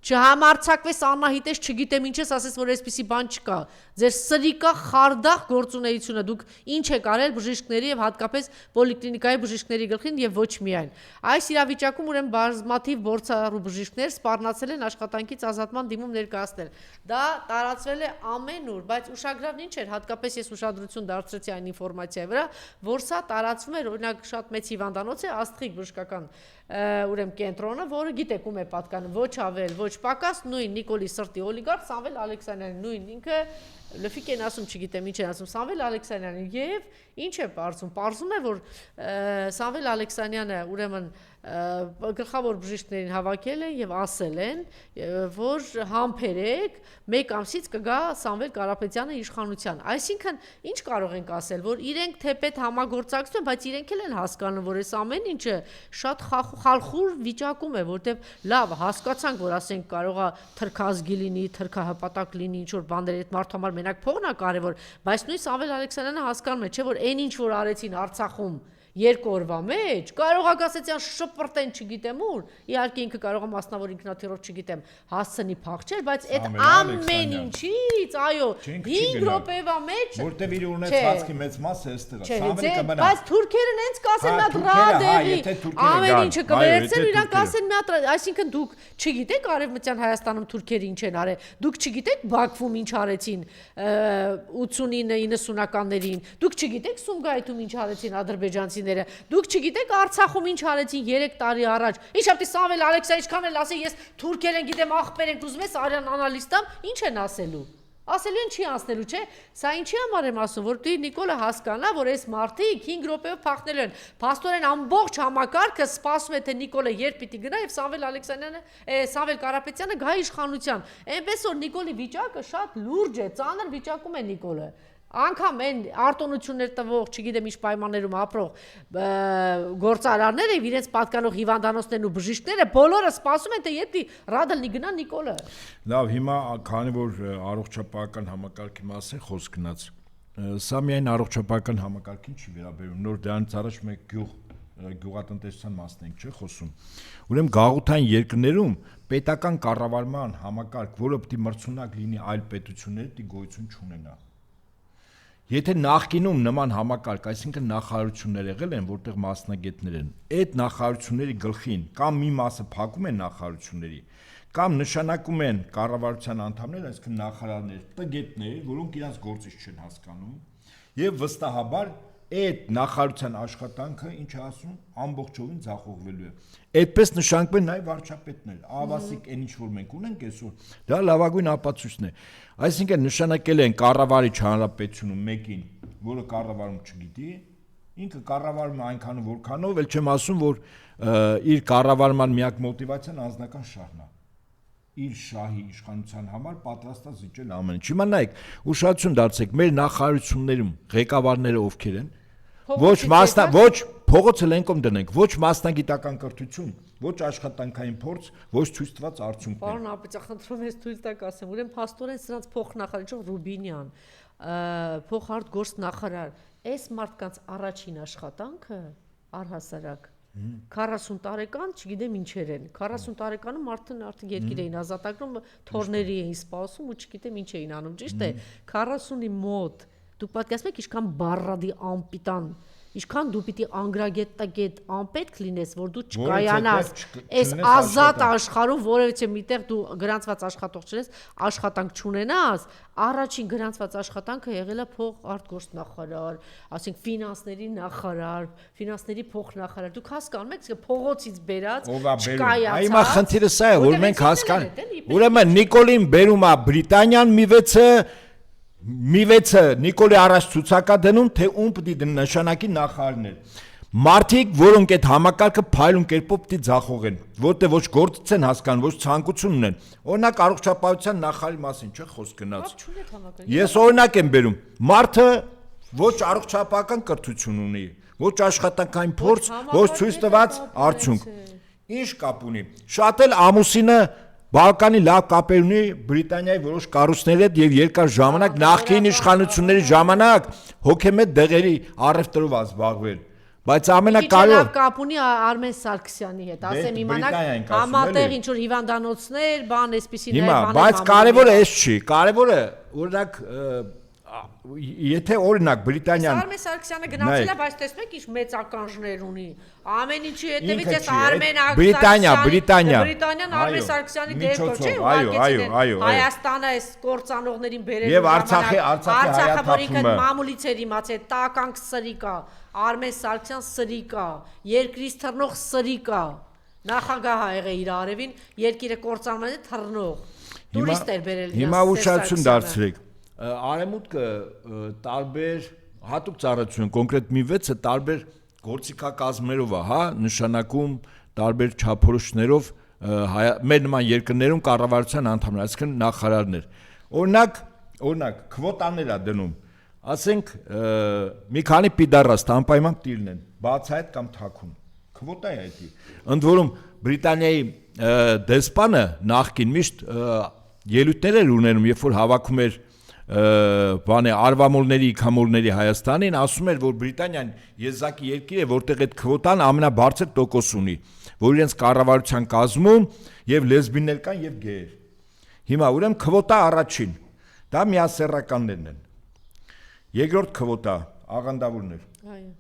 Չհամարձակվես Անահիտես, չգիտեմ ինչ ես, ասես որ այսպիսի բան չկա։ Ձեր սրիկա խարդախ գործունեությունը դուք ինչ եք արել բժիշկների եւ հատկապես պոլիկլինիկայի բժիշկների գլխին եւ ոչ միայն։ Այս իրավիճակում ուրեմն բազմաթիվ փորձառու բժիշկներ սպառնացել են աշխատանքից ազատման դիմում ներկայացնել։ Դա տարածվել է ամենուր, բայց ուշագրավն ինչ էր, հատկապես ես ուշադրություն դարձրեցի այն ինֆորմացիայի վրա, որ սա տարածվում էր, օրինակ շատ մեծ հիվանդանոց է Աստղիկ բժշկական ուրեմն կենտրոնը, որը գիտեք ում է պատկանում, ոչ ավել, ոչ պակաս, նույն Նիկոլի սրտի օլիգարխ Սամվել Ալեքսանյանը, նույն ինքը լֆիկ են ասում, չգիտեմ ինչ են ասում, Սամվել Ալեքսանյանը եւ ինչ է պարզում է, որ Սամվել Ալեքսանյանը ուրեմն գլխավոր բժիշկներին հավաքել են եւ ասել են, որ համբերեք, 1 ամսից կգա Սամվել Կարապետյանը իշխանության։ Այսինքն ինչ կարող ենք ասել, որ իրենք թեպետ համագործակցում են, բայց իրենք էլ են հասկանում, որ այս ամեն ինչը շատ խալխուր վիճակում է, որտեվ լավ հասկացանք, որ ասենք կարողա թրքազգի լինի, թրքահպատակ լինի, ինչ որ բաներ, այդ մարդու համար մենակ փողն է կարևոր, բայց նույն Սամվել Ալեքսանյանը հասկանում է, չէ՞ որ այն ինչ որ արեցին Արցախում 2 օրվա մեջ, կարող է ասեցյան շպրտեն չգիտեմ ուր, իհարկե ինքը կարող է մասնավոր ինքնաթիռով չգիտեմ հասցնի փախչել, բայց այդ ամեն ինչից, այո, 5 րոպեվա մեջ, որտեվ իր ունեցվածքի մեծ մասը էստեղ է, Սամվելը կմնա։ Բայց թուրքերն հենց կասեն մի հատ ռադերի, ամեն ինչը կվերցեն, իրանք կասեն մի հատ, այսինքն դուք չգիտեք Արևմտյան Հայաստանում թուրքերը ինչ են արել, դուք չգիտեք Բաքվում ինչ արեցին 89-90-ականներին, դուք չգիտեք Սումգայիթում ինչ արեցին ադրբեջանցի Դուք չգիտեք Արցախում ինչ արեցին 3 տարի առաջ։ Ինչ ապտի Սամվել Ալեքսյանը ինչքան էլ ասի, ես թուրքեր են գիտեմ, աղբեր են, ուզում ես արյան անալիստամ, ինչ են ասելու։ Ասելու են չի ասնելու, չէ։ Սա ինչի համար եմ ասում, որ դի Նիկոլը հասկանա, որ այս մարդիկ 5 րոպեով փախնելու են։ Փաստորեն ամբողջ համակարգը սպասում է, թե Նիկոլը երբ պիտի գնա եւ Սամվել Ալեքսանյանը, Սամվել Կարապետյանը գա իշխանության։ Այնպես որ Նիկոլի վիճակը շատ լուրջ է, ծանր վիճակում է Նիկոլը։ Անկամ այն արտոնություններ տվող, չգիտեմ ինչ պայմաններում ապրող գործարարները եւ իրենց պատկանող հիվանդանոցներն ու բժիշկները բոլորը սպասում են, թե երբ ռադլնի գնա Նիկոլը։ Լավ, հիմա քանի որ առողջապահական համակարգի մասին խոսք գնաց, սա միայն առողջապահական համակարգին չի վերաբերում, նոր դրանից առաջ մեկ գյուղատնտեսության մասն ենք, չէ՞ խոսում։ Ուրեմն գաղութային երկրներում պետական կառավարման համակարգ, որը պետք է մրցունակ լինի այլ պետությունների, պետք է գոյություն չունենա։ Եթե նախկինում նման համակարգ, այսինքն նախարարություններ եղել են, որտեղ մասնագետներ են, այդ նախարարությունների գլխին կամ մի մասը փակում են նախարարությունների, կամ նշանակում են կառավարության անդամներ, այսինքն նախարարներ, տգետներ, որոնք իրենց գործից չեն հասկանում, եւ վստահաբար այդ նախարարության աշխատանքը, ինչ է ասում, ամբողջովին ձախողվելու է։ Այդպես նշանակում են նաև վարչապետներ, ավասիկ այն ինչ որ մենք ունենք այսօր, դա լավագույն ապացույցն է։ Այսինքն նշանակել են կառավարիչ հանրապետությունում մեկին, որը կառավարում չգիտի, ինքը կառավարում է այնքանով որքանով, էլ չեմ ասում, որ իր կառավարման միակ մոտիվացիան անձնական շահն է։ Իր շահի իշխանության համար պատրաստ է զիջել ամեն ինչ։ Հիմա նայեք, ուշադրություն դարձեք, մեր նախարարություններում ղեկավարները ովքեր են, ոչ փողոցը լենկոմ դնենք, ոչ մասնագիտական կրթություն, ոչ աշխատանքային փորձ, ոչ ցույց տված արդյունքներ։ Պարոն Ապետյան, խնդրում եմ ցույց տակ ասեմ, ուրեմն փաստորեն սրանց փոխնախարարիչով Ռուբինյան, փոխարտ գործնախարար, այս մարդկանց առաջին աշխատանքը առհասարակ 40 տարեկան, չգիտեմ ինչեր են։ 40 տարեկանում արդեն երկիր էին ազատագրում, թորների էին սպասում ու չգիտեմ ինչ էին անում, ճիշտ է։ 40-ի մոտ դուք պատկերացնում եք ինչքան բառադի անպիտան, ինչքան դու պիտի անգրագետ անպետք լինես, որ դու չկայանաս այս ազատ աշխարհում, որևէ միտեղ դու գրանցված աշխատող չես, աշխատանք չունենաս, առաջին գրանցված աշխատանքը եղել է փոխարտգործնախարար, ասենք ֆինանսների նախարար, ֆինանսների փոխնախարար, դուք հասկանում եք, փողոցից բերած չկայացած։ Հիմա խնդիրը սա է, որ մենք հասկանանք, ուրեմն Նիկոլին բերում է Բրիտանիան մի վեցը Նիկոլի առաջ ցուցակա դնում, թե ում պիտի նշանակի նախարարներ։ Մարդիկ, որոնք այդ համակարգը փայլուն կերպով պիտի ձախողեն, որտեղ ոչ գործ են հասկանում, ոչ ցանկություն ունեն։ Օրինակ առողջապահության նախարարի մասին չէ խոսք գնաց։ Ես օրինակ եմ բերում։ Մարդը ոչ առողջապահական կրթություն ունի, ոչ աշխատանքային փորձ, ոչ ցույց տված արդյունք։ Ինչ կապ ունի։ Շատ էլ ամուսինը Բալկանի լավ կապեր ունի Բրիտանիայի որոշ կառույցների հետ եւ երկար ժամանակ նախկին իշխանությունների ժամանակ հոգեմետ դեղերի առևտրով զբաղվել, բայց ամենակարևորը լավ կապ ունի Արմեն Սարգսյանի հետ, ասեմ իմանաք համատեղ ինչ որ հիվանդանոցներ, բան էսպիսիներ, բաներ։ Բայց կարևորը էս չի, կարևորը օրինակ եթե օրինակ Բրիտանիան Արմեն Սարգսյանը գնացել է, բայց տեսնում եք ինչ մեծ ականջներ ունի։ Ամեն ինչի հետևից էս Արմեն Բրիտանիան Արմեն Սարգսյանի դերքո չէ, այո, Հայաստանը էս կործանողներին բերել եւ Արցախի որի մամուլից էր իմացել, տականք սրիկ է, Արմեն Սարգսյան սրիկ է, երկրից թռնող սրիկ է, նախագահ ա եղել իր արևին, երկիրը կործանվել է թռնող, տուրիստ էր բերել։ Հիմա ուշադրություն դարձրեք։ Արեմուտքը տարբեր հատուկ ծառայություն կոնկրետ մի վեցը տարբեր գործիքակազմերով է, հա, նշանակում տարբեր չափորոշներով մեր նման երկրներում կառավարության անդամներ, այսինքն նախարարներ։ Օրինակ քվոտաներ է դնում, ասենք մի քանի պիդարաս անպայման տիլն են, բացահայտ կամ թաքուն։ Քվոտա է դա։ Ընդ որում Բրիտանիայի դեսպանը նախկին միշտ ելույթներ էր ունենում, երբ որ հավաքում էր արվամոլների, իքամոլների Հայաստանին, ասում էր, որ Բրիտանիան եզակի երկիր է, որտեղ այդ քվոտան ամենաբարձր տոկոս ունի, որ իրենց կառավարության կազմում եւ լեսբիներ կան եւ գեյեր։ Հիմա ուրեմն քվոտա առաջին, դա միասեռականներն են։ Երկրորդ քվոտա աղանդավորներ։ Այո։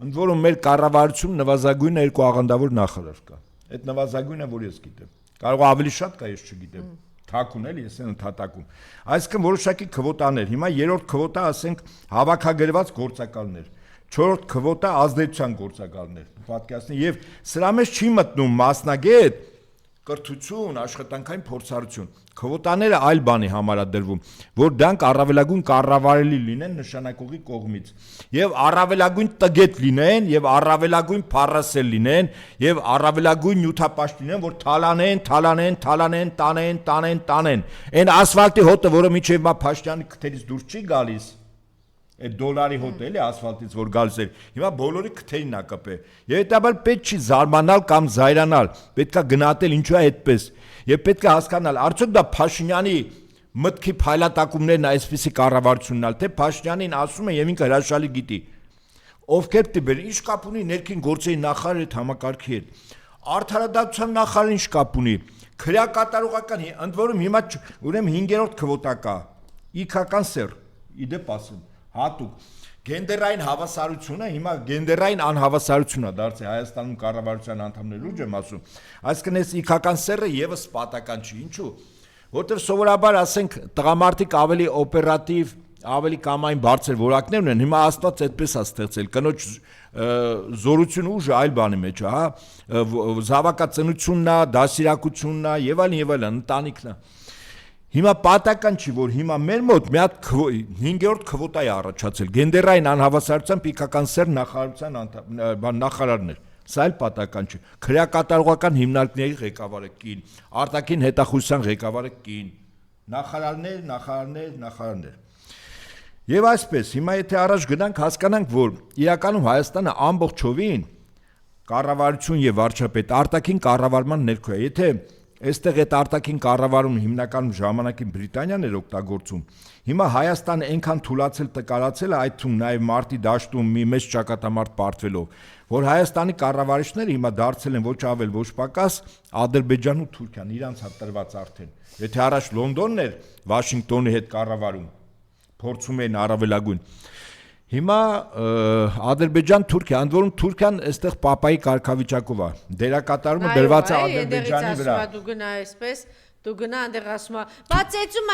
Ընդ որում մեր կառավարությունում նվազագույնը երկու աղանդավոր նախարար կա։ Այդ նվազագույնը որ ես գիտեմ։ Կարող ավելի շատ կա, ես չգիտեմ։ Թաքուն էլի, ես են ընդհատակում։ Այսինքն որոշակի քվոտաներ։ Հիմա երրորդ քվոտա, ասենք, հավաքագրված գործակալներ։ Չորրորդ քվոտա ազդեցության գործակալներ։ Պատկերացնի, եւ սրա մեջ չի մտնում մասնագետ, կրթություն, աշխատանքային փորձառություն։ Քվոտաները այլ բանի համար է դրվում, որ դրանք առավելագույն կառավարելի լինեն նշանակողի կողմից, եւ առավելագույն տգետ լինեն, եւ առավելագույն փառասել լինեն, եւ առավելագույն նյութապաշտ լինեն, որ տանեն։ Այն ասֆալտի հոտը, որը միջև մա Փաշտյանի քթերից դուրս չի գալիս, այդ դոլարի հոտը էլի ասֆալտից որ գալիս էր, հիմա բոլորի քթերին է կպե։ Եվ հետաբար պետք չի զարմանալ կամ զայրանալ, պետք է գնահատել ինչու է այդպես։ Եվ պետք է հասկանալ, արդյոք դա Փաշինյանի մտքի փայլատակումներն այսպիսի կառավարությունն ալ, թե Փաշինյանին ասում է եւ ինքը հրաշալի գիտի։ Ովքեր տիպեր, ինչ կապ ունի ներքին գործերի նախարարի հետ համակարգի հետ։ Արդարադատության նախարարը ինչ կապ ունի։ Քրեակատարողական, ընդ որում հիմա ուրեմն 5-րդ քվոտա կա։ Իքական սեր, իդեպ ասեմ, հատուկ գենդերային հավասարությունը, հիմա գենդերային անհավասարություն է դարձել Հայաստանում կառավարության անդամների ուժ եմ ասում։ Այսինքն այս իքական սերը եւս պատական չի, ինչու՞։ Որտեղ սովորաբար ասենք տղամարդիկ ավելի օպերատիվ, ավելի կամային բարձր որակներ ունեն, հիմա Աստված այդպես է ստեղծել, կնոջ զորությունը ուժը այլ բանի մեջ է, հա, զավակածնությունն է, դասիրակությունն է եւ այլն, ընտանիքն է։ Հիմա պատական չի, որ հիմա մեր մոտ մի հատ 5-րդ քվոտա է առաջացել, գենդերային անհավասարության պիքական սեր նախարարության նախարարներ, սա էլ պատական չի, քրեակատարողական հիմնարկների ղեկավարը կին, արտաքին հետախուզության ղեկավարը կին, նախարարներ։ Եվ այսպես, հիմա եթե առաջ գնանք, հասկանանք, որ իրականում Հայաստանը ամբողջովին կառավարություն եւ վարչապետ արտաքին կառավարման ներքո է, եթե այստեղ այդ արտաքին կառավարումը հիմնականում ժամանակին Բրիտանիան էր օգտագործում։ Հիմա Հայաստանը այնքան թուլացել տկարացել է այդ թվում նաև մարտի դաշտում մի մեծ ճակատամարտ պարտվելով, որ Հայաստանի կառավարիչները հիմա դարձել են ոչ ավել ոչ պակաս Ադրբեջանն ու Թուրքիան, իրանց հա տրված արդեն։ Եթե առաջ Լոնդոնն էր Վաշինգտոնի հետ կառավարում, փորձում էին առավելագույն։ Հիմա Ադրբեջան-Թուրքիա, ընդ որում Թուրքիան այստեղ պապայի կարգավիճակով է։ Դերակատարումը դրված է Ադրբեջանի վրա։ Դու գնա այսպես, դու գնա այնտեղ ասում ես, բա ծեծում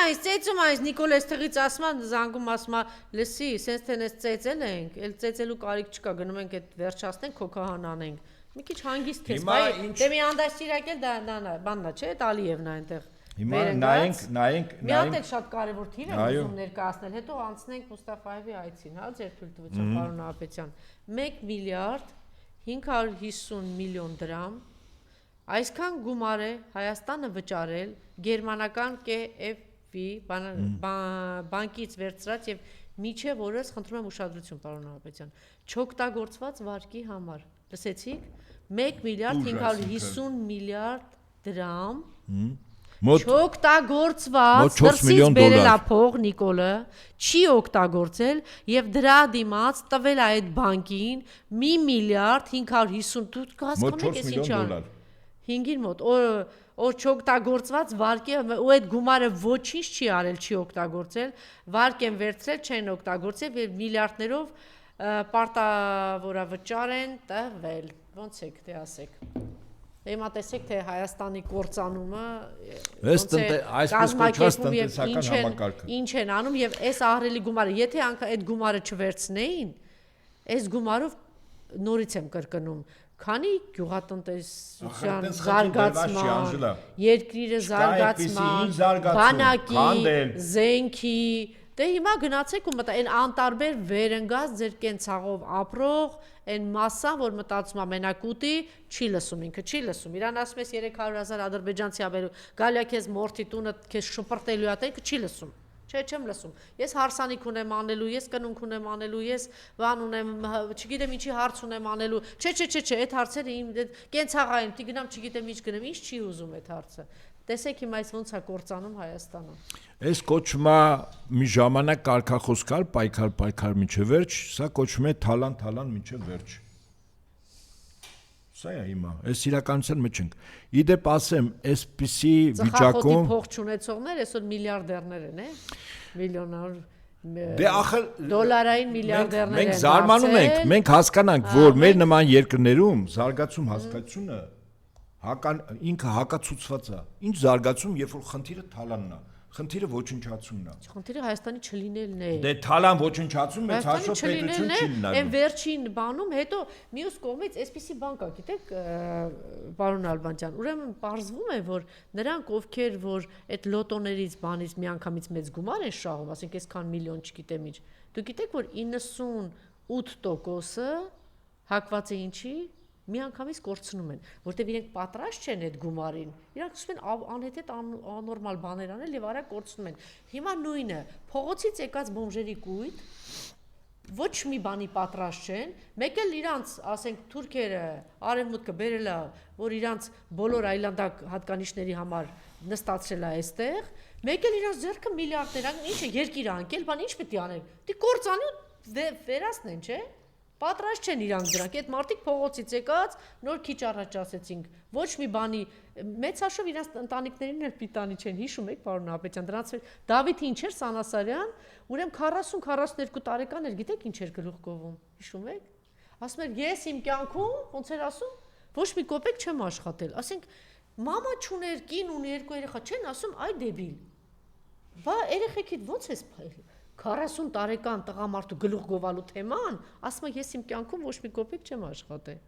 ես, Նիկոլ այստեղից ասում է, զանգում ասում է, լսի, սենց թե նես ծեծել ենք, էլ ծեծելու կարիք չկա, գնում ենք այդ վերջացնենք, քոքահան անենք։ Մի քիչ հանգիստ ես, բայ, դե մի անդաստիրակել դա բանն է, չէ՞, Ալիևն է այնտեղ։ Հիմա նայենք մի հատ էլ շատ կարևոր թիվ եմ ուզում ներկայացնել, հետո անցնենք Մուստաֆայևի այցին, հա, ձեր թույլտվությամբ պարոն Նահապետյան։ 1 միլիարդ 550 միլիոն դրամ այսքան գումար է Հայաստանը վճարել գերմանական KfW բանկից վերցրած եւ միջև օրս խնդրում եմ ուշադրություն պարոն Նահապետյան, չօգտագործված վարկի համար։ Լսեցիք, 1 միլիարդ 550 միլիարդ դրամ չօգտագործված դրսից բերել է փող Նիկոլը, չի օգտագործել եւ դրա դիմաց տվել է այդ բանկին 1 միլիարդ 550 դու հասկանում ես ինչ ան 5-ին մոտ որ չօգտագործված վարկի ու այդ գումարը ոչինչ չի արել, չի օգտագործել, վարկ են վերցրել, չեն օգտագործել եւ միլիարդներով պարտավորավճար են տվել։ Ոնց եք թե ասեք։ Հիմա տեսեք թե Հայաստանի կործանումը այսպես կոչված տնտեսական համակարգը ինչ են անում եւ այս ահռելի գումարը եթե այդ գումարը չվերցնեին այս գումարով նորից եմ կրկնում քանի գյուղատնտեսության զարգացման երկրի զարգացման բանակի զենքի դե հիմա գնացեք ու մտա այն անտարբեր վերընկած ձեր կենցաղով ապրող այն մասսան, որ մտածում է մենակ ուտի, չի լսում ինքը, չի լսում։ Իրան ասում ես 300,000 ադրբեջանցի աբերու, գալի է քեզ մորթի տունը, քեզ շպրտելու է, ինքը չի լսում։ Չէ, չեմ լսում։ Ես հարսանիք ունեմ անելու, ես կնունք ունեմ անելու, ես բան ունեմ, չգիտեմ ինչի հարց ունեմ անելու։ Չէ, այդ հարցերը իմ կենցաղային, պիտի գնամ, չգիտեմ ինչ գնեմ, ինչ չի ուզում այդ հարցը։ Տեսեք հիմա այս ոնց է կործանում Հայաստանը։ Այս կոչվում է մի ժամանակ կարգախոս կար, պայքար մինչև վերջ, սա կոչվում է թալան մինչև վերջ։ Սա է հիմա, այս իրականության մեջ ենք։ Իդեպ ասեմ, այսպիսի վիճակում փող չունեցողներ այսօր միլիարդերներ են, միլիոնար դե ախր դոլարային միլիարդերներ են։ Մենք զարմանում ենք, մենք հասկանանք, որ մեր նման երկրներում զարգացում հասկացությունը ինքը հակացուցված է։ Ինչ զարգացում, երբ որ խնդիրը թալանն է, խնդիրը ոչնչացումն է։ Խնդիրը Հայաստանի չլինելն է։ Դե թալան ոչնչացում մեծ հաշվով պետություն չի լինելու։ Այն վերջին բանում, հետո մյուս կողմից այսպիսի բան կա, գիտեք, պարոն Ալբանյան, ուրեմն պարզվում է, որ նրանք ովքեր որ այդ լոտոներից բանից միանգամից մեծ գումար են շահում, ասենք այսքան միլիոն չգիտեմ ինչ։ Դու գիտեք, որ 98%-ը հակված է ինչի միանգամից կորցնում են, որտեղ իրենք պատրաստ չեն այդ գումարին։ Իրանք ուզում են անհետ աննորմալ բաներ անել եւ արագ կորցնում են։ Հիմա նույնը, փողոցից եկած բոմժերի կույտ ոչ մի բանի պատրաստ չեն, մեկ էլ իրանց, ասենք, թուրքերը արևմուտքը բերել է, որ իրանց բոլոր այլանդակ հատկանիշների համար նստացրել է այստեղ, մեկ էլ իրանց ձեռքը միլիարդներ, ինչ է երկիր անկել, բան ինչ պետք է անեն։ Դի կորցանի ու վերացնեն, չէ՞։ Պատրաստ չեն իրանք դրանք, այդ մարդիկ փողոցից եկած, նոր քիչ առաջ ասեցինք, ոչ մի բանի, մեծ հաշվով իրանք ընտանիքներին էլ պիտանի չեն, հիշում եք, պարոն Նահապետյան, դրանց Դավիթ ինչ էր, Սանասարյան, ուրեմն 40-42 տարեկան էր, գիտեք ինչ էր գլուխ գովում, հիշում եք։ Ասում էր, ես իմ կյանքում, ոնց էր ասում, ոչ մի կոպեկ չեմ աշխատել, ասենք, մամա չուներ, կին ունի, 2 երեխա, չեն ասում, այ դեբիլ։ Բա երեխեքիդ ոնց ես փայլում։ 40 տարեկան տղամարդու գլուխ գովալու թեման, ասում եմ ես իմ կյանքում ոչ մի կոպեկ չեմ աշխատել։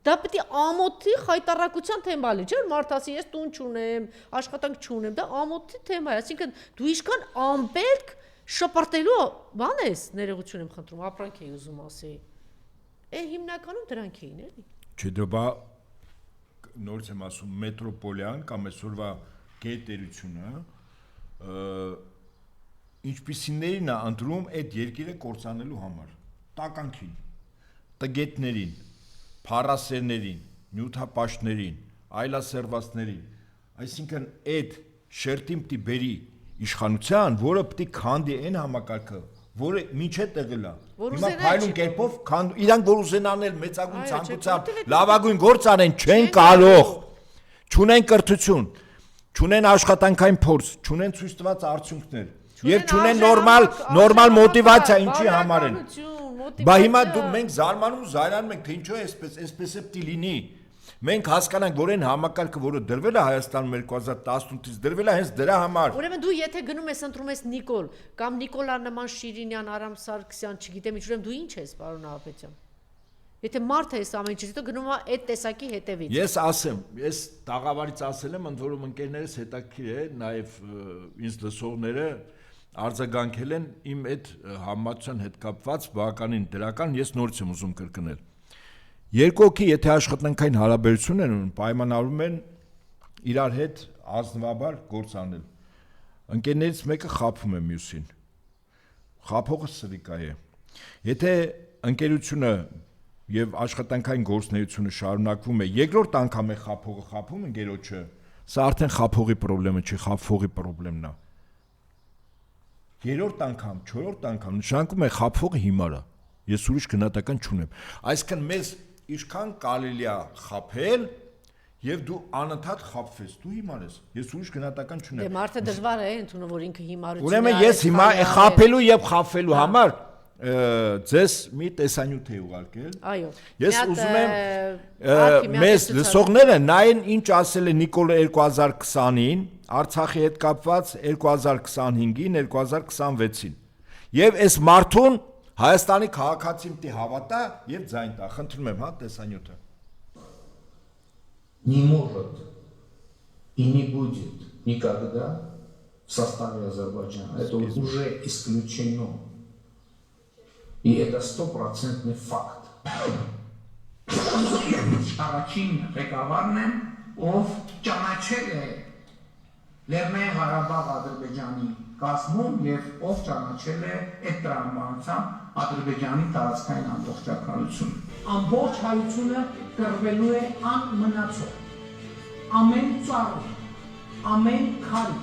Դա պետք է ամոթի խայտարակության թեմա լինի, չէ՞ մարդ ասի ես տուն չունեմ, աշխատանք չունեմ, դա ամոթի թեմա է, այսինքն դու իշքան անպետք շպրտելու բան ես, ներողություն եմ խնդրում, ապրանք էի ուզում ասեի։ Հիմնականում դրանք էին, էլի։ Չէ, դա նորից եմ ասում, մետրոպոլիան կամ այսօրվա գետերությունը ինչպիսիներին է ընտրում այդ երկիրը կործանելու համար, տականքին, տգետներին, փառասերներին, նյութապաշտներին, այլասերվածներին, այսինքն այդ շերտին պիտի բերի իշխանության, որը պիտի քանդի այն համակարգը, որը մինչ է տեղել է։ Հիմա փայլուն կերպով իրանք որ ուզենան էլ մեծագույն ցանկությամբ լավագույն գործ անեն, չեն կարող։ Չունեն կրթություն, չունեն աշխատանքային փորձ, չունեն ցույց տված արդյունքներ եւ չունեն նորմալ մոտիվացիա ինչի համար են։ Բա հիմա մենք զարմանում զայրանում ենք, թե ինչու է այսպես է պիտի լինի։ Մենք հասկանանք, որ այն համակարգը, որը դրվել է Հայաստանում 2018-ից դրվել է հենց դրա համար։ Ուրեմն դու եթե գնում ես ընտրում ես Նիկոլ կամ Նիկոլա նման Շիրինյան, Արամ Սարգսյան, չգիտեմ ինչ, ուրեմն դու ինչ ես, պարոն Նահապետյան։ Եթե մարդը ես ամեն ինչից հետո գնում է այդ տեսակի հետևից։ Ես ասեմ, ես տաղավարից ասել եմ, ընդ որում ընկերներս հետաքրքիր է, նաև ինձ լսողները արձագանքել են իմ այդ համացան հետ կապված բավականին դրական, ես նորից եմ ուզում կրկնել։ Երկու հոգի եթե աշխատանքային հարաբերություն են ունեն, պայմանավորում են իրար հետ ազնվաբար գործ անել։ Ընկերներից մեկը խաբում է մյուսին։ Խաբողը սրիկա է։ Եթե ընկերությունը եւ աշխատանքային գործունեությունը շարունակվում է, երկրորդ անգամ է խաբողը խաբում ընկերոջը, սա արդեն խաբողի խնդրեմը չի, խաբողի խնդրեմն է։ Երրորդ անգամ, չորրորդ անգամ նշանակում է խաբողը հիմար է։ Ես ուրիշ գնահատական չունեմ։ Այսինքն մեզ ինչքան կարելի է խաբել եւ դու անընդհատ խաբվես, դու հիմար ես։ Ես ուրիշ գնահատական չունեմ։ Դե մարդը դժվար է ընդունում, որ ինքը հիմարություն է։ Ուրեմն ես հիմա խաբելու եւ խաբվելու համար ձեզ մի տեսանյութ է ուղարկել։ Այո։ Ես ուզում եմ մեզ լսողները նայեն ինչ ասել է Նիկոլը 2020-ին, Արցախի հետ կապված 2025-ին, 2026-ին։ Եվ այս մարդուն Հայաստանի քաղաքացին պիտի հավատա եւ ձայն տա։ Խնդրում եմ, հա, տեսանյութը։ Не может и не будет никогда в составе Азербайджана. Это уже исключено. И это 100% факт. Առաջին ղեկավարն եմ, ով ճանաչել է Լեռնային Ղարաբաղ Ադրբեջանի կազմում եւ ով ճանաչել է այդ տրամաբանությամբ Ադրբեջանի տարածքային ամբողջականությունը։ Ամբողջ հայությունը կռվելու է անմնացող։ Ամեն ծառի, ամեն քարի,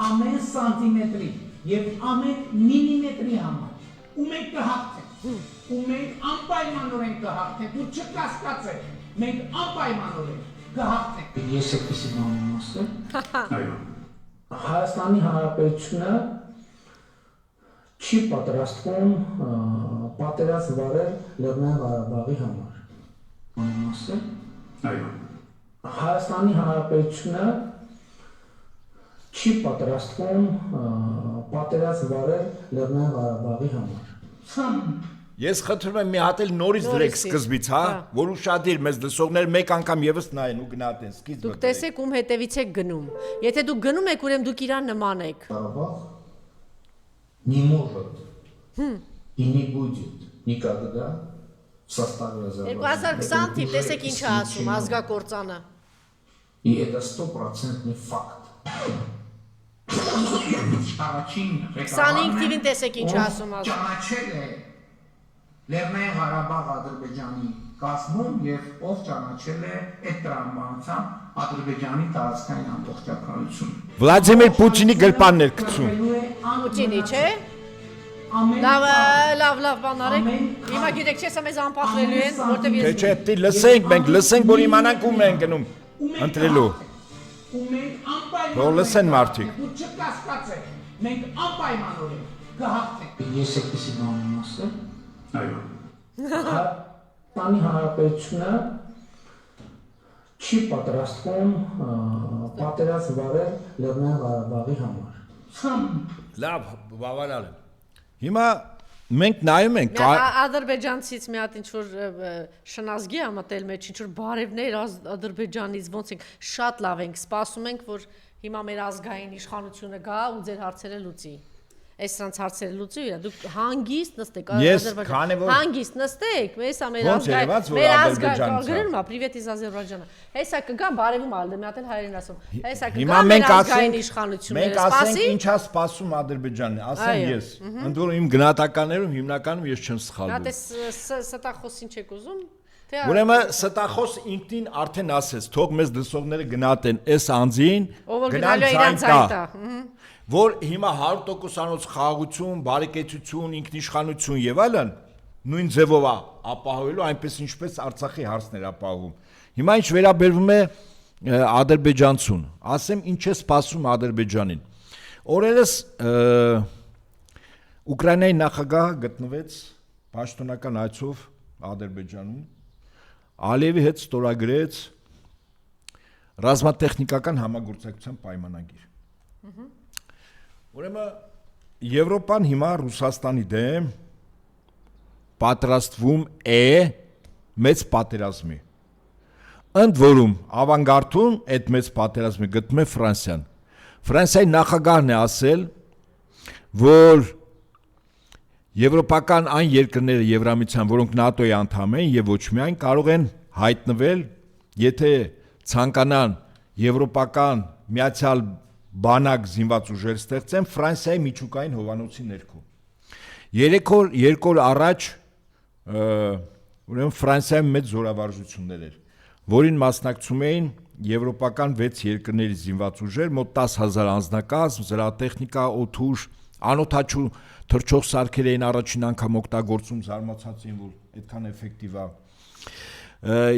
ամեն սանտիմետրի եւ ամեն միլիմետրի համար։ Ու մենք կհաղթենք։ Ու մենք անպայմանորեն կհաղթենք։ Ու չկասկածեք, մենք անպայմանորեն կհաղթենք։ Ես էսի բան ասեմ։ Այո։ Հայաստանի Հանրապետությունը չի պատրաստվում պատերազմ վարել Լեռնային Ղարաբաղի համար։ Ասել։ Այո։ Հայաստանի Հանրապետությունը չի պատրաստվում պատերազմ վարել Լեռնային Ղարաբաղի համար։ Ես խնդրում եմ մի հատ էլ նորից դրեք սկզբից, հա, որ ուշադիր մեզ լսողներ մեկ անգամ եւս նայեն ու գնահատեն սկիզբը։ Դուք տեսեք ում հետևից եք գնում։ Եթե դուք գնում եք, ուրեմն դուք իրան նման եք։ Ղարաբաղ не может и не будет никогда в составе Азербайджана։ 2020 թիվ տեսեք ինչ է ասում ազգակործանը։ И это 100% факт։ Առաջին 25 թիվին տեսեք ինչ է ասում ազգ։ Ճանաչել է Լեռնային Ղարաբաղ Ադրբեջանի կազմում եւ ով ճանաչել է այդ տրամաբանությամբ Ադրբեջանի տարածքային ամբողջականությունը։ Վլադիմիր Պուտինի գրպանն էր գցում։ Պուտինի, չէ։ Լավ բան արեք։ Հիմա գիտեք, չէ՞, սա մեզ անպատվելու են, որտեվ ես Չէ, պիտի լսենք, մենք լսենք, որ իմանանք ում են գնում ընտրելու։ Ու մենք անպայման Որ լսեն մարդիկ։ Ու չկասկածեք, մենք անպայմանորեն կհաղթենք։ Ես էսի բան ասեմ։ Այո։ Հայաստանի Հանրապետությունը չի պատրաստվում պատերազմ վարել Լեռնային Ղարաբաղի համար։ Լավ, բավարար է։ Հիմա մենք նայում ենք ադրբեջանցից մի հատ ինչ որ շնազգի է մտել մեջ, ինչ որ բարևներ ադրբեջանից ոնց ենք շատ լավ ենք, սպասում ենք, որ հիմա մեր ազգային իշխանությունը գա ու ձեր հարցերը լուծի։ Այս սրանց հարցերը լուծի, դուք հանգիստ նստեք Ադրբեջան։ Հանգիստ նստեք, հեսա մեր ազգային գրում է Պրիվետ իզ Ադրբեջանը։ Հեսա կգա բարևում ալը, մի հատ էլ հայերեն ասում։ Հեսա կգա մեր ազգային իշխանությունները, սպասի։ Մենք ասենք ինչա սպասում Ադրբեջանն, ասեմ ես։ Ընդ որում իմ գնահատականներում հիմնականում ես չեմ սխալվում։ Հատ էս ստախոսին չեք ուզում, Ուրեմն ստախոս ինքնին արդեն ասեց, թող մեզ դրսողները գնահատեն այս անձին, գնալու իրենց այդտա, որ հիմա 100%-անոց խաղաղություն, բարեկեցություն, ինքնիշխանություն եւ այլն նույն ձևով է ապահովելու, այնպես ինչպես Արցախի հարցն էր ապահովում։ Հիմա ինչ վերաբերվում է ադրբեջանցուն, ասեմ ինչ է սպասում Ադրբեջանին։ Օրերս Ուկրաինայի նախագահը գտնվեց պաշտոնական այցով Ադրբեջանում, Ալիևի հետ ստորագրեց ռազմատեխնիկական համագործակցության պայմանագիր։ Ուրեմն Եվրոպան հիմա Ռուսաստանի դեմ պատրաստվում է մեծ պատերազմի։ Ընդ որում ավանգարդում այդ մեծ պատերազմի գտնում է Ֆրանսիան։ Ֆրանսիայի նախագահն է ասել, որ եվրոպական այն երկրները Եվրամիության, որոնք ՆԱՏՕ-ի անդամ են եւ ոչ միայն կարող են հայտնվել, եթե ցանկանան եվրոպական միացյալ բանակ զինված ուժեր ստեղծեն Ֆրանսիայի միջուկային հովանոցի ներքո։ 2 օր առաջ ուրեմն Ֆրանսիայում մեծ զորավարժություններ էր, որին մասնակցում էին եվրոպական 6 երկրների զինված ուժեր, մոտ 10,000 անձնակազմ, զրահատեխնիկա, օդուժ, անօդաչու թռչող սարքեր էին առաջին անգամ օգտագործում, զարմացած էին, որ այդքան էֆեկտիվ է։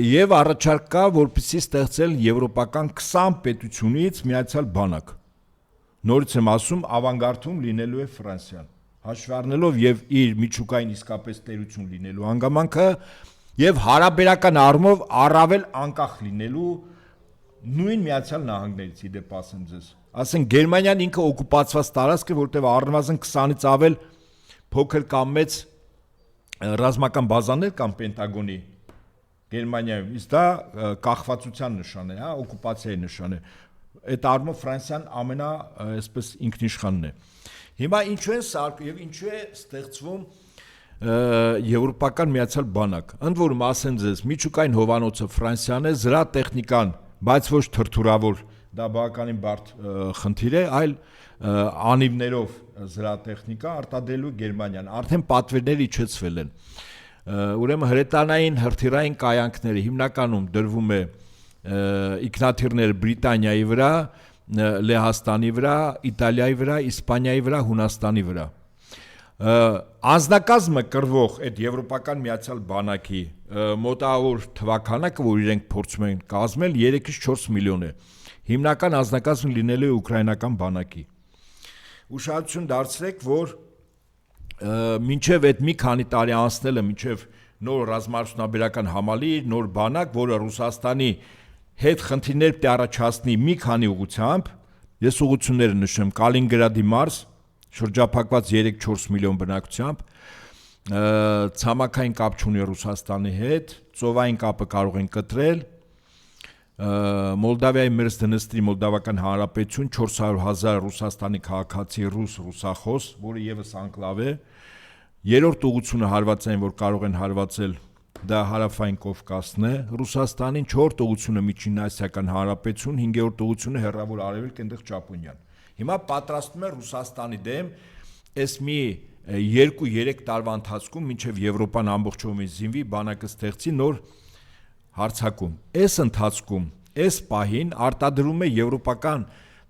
Եվ առաջարկ կա, որպեսզի ստեղծել եվրոպական 20 պետությունից միացյալ բանակ։ Նորից եմ ասում, ավանգարդում լինելու է Ֆրանսիան, հաշվի առնելով եւ իր միջուկային իսկապես տերություն լինելու հանգամանքը եւ հարաբերական առումով առավել անկախ լինելու նույն Միացյալ Նահանգներից, իդեպ ասեմ ձեզ։ Ասենք Գերմանիան ինքը օկուպացված տարածք է, որտեղ առնվազն 20-ից ավել փոքր կամ մեծ ռազմական բազաներ կամ Պենտագոնի Գերմանիայում, իսկ դա կախվածության նշան է, հա, օկուպացիայի նշան է։ Այդ առումով Ֆրանսիան ամենա, այսպես ինքնիշխանն է։ Հիմա ինչու են սարքում եւ ինչու է ստեղծվում եվրոպական միացյալ բանակ։ Ընդ որում ասեմ ձեզ, միջուկային հովանոցը Ֆրանսիան է, զրահատեխնիկան, բայց ոչ թրթուրավոր, դա բավականին բարդ խնդիր է, այլ անիվներով զրահատեխնիկա արտադրելու Գերմանիան, արդեն պատվերները իջեցվել են։ Ուրեմն հրետանային հրթիռային կայանքները հիմնականում դրվում է ինքնաթիռներ Բրիտանիայի վրա, Լեհաստանի վրա, Իտալիայի վրա, Իսպանիայի վրա, Հունաստանի վրա։ Անձնակազմը կրվող այդ եվրոպական միացյալ բանակի մոտավոր թվականակը, որ իրենք փորձում են կազմել, 3-ից 4 միլիոն է։ Հիմնական անձնակազմը լինելու է ուկրաինական բանակի։ Ուշադրություն դարձրեք, որ մինչև այդ մի քանի տարի անցնելը, մինչև նոր ռազմաարդյունաբերական համալիր, նոր բանակ, որը Ռուսաստանի հետ խնդիրներ պետք է առաջացնի մի քանի ուղղությամբ, ես ուղղությունները նշեմ, Կալինինգրադի մարզ, շրջափակված 3-4 միլիոն բնակությամբ, ցամաքային կապ չունի Ռուսաստանի հետ, ծովային կապը կարող են կտրել, Մոլդավիայի Մերձ Դնեստրի Մոլդավական Հանրապետություն 400,000 Ռուսաստանի քաղաքացի ռուսախոս, որը եւս անկլավ է, երրորդ ուղղությունը հարվածային, որ կարող են հարվածել, դա հարավային Կովկասն է, Ռուսաստանին 4-րդ ուղղությունը Միջին Ասիական Հանրապետություն, 5-րդ ուղղությունը Հեռավոր Արևելք, այնտեղ Ճապոնիան։ Հիմա պատրաստվում է Ռուսաստանի դեմ այս մի 2-3 տարվա ընթացքում մինչև Եվրոպան ամբողջովին զինվի, բանակը ստեղծի նոր հարցակում։ Այս ընթացքում, այս պահին արտադրում է եվրոպական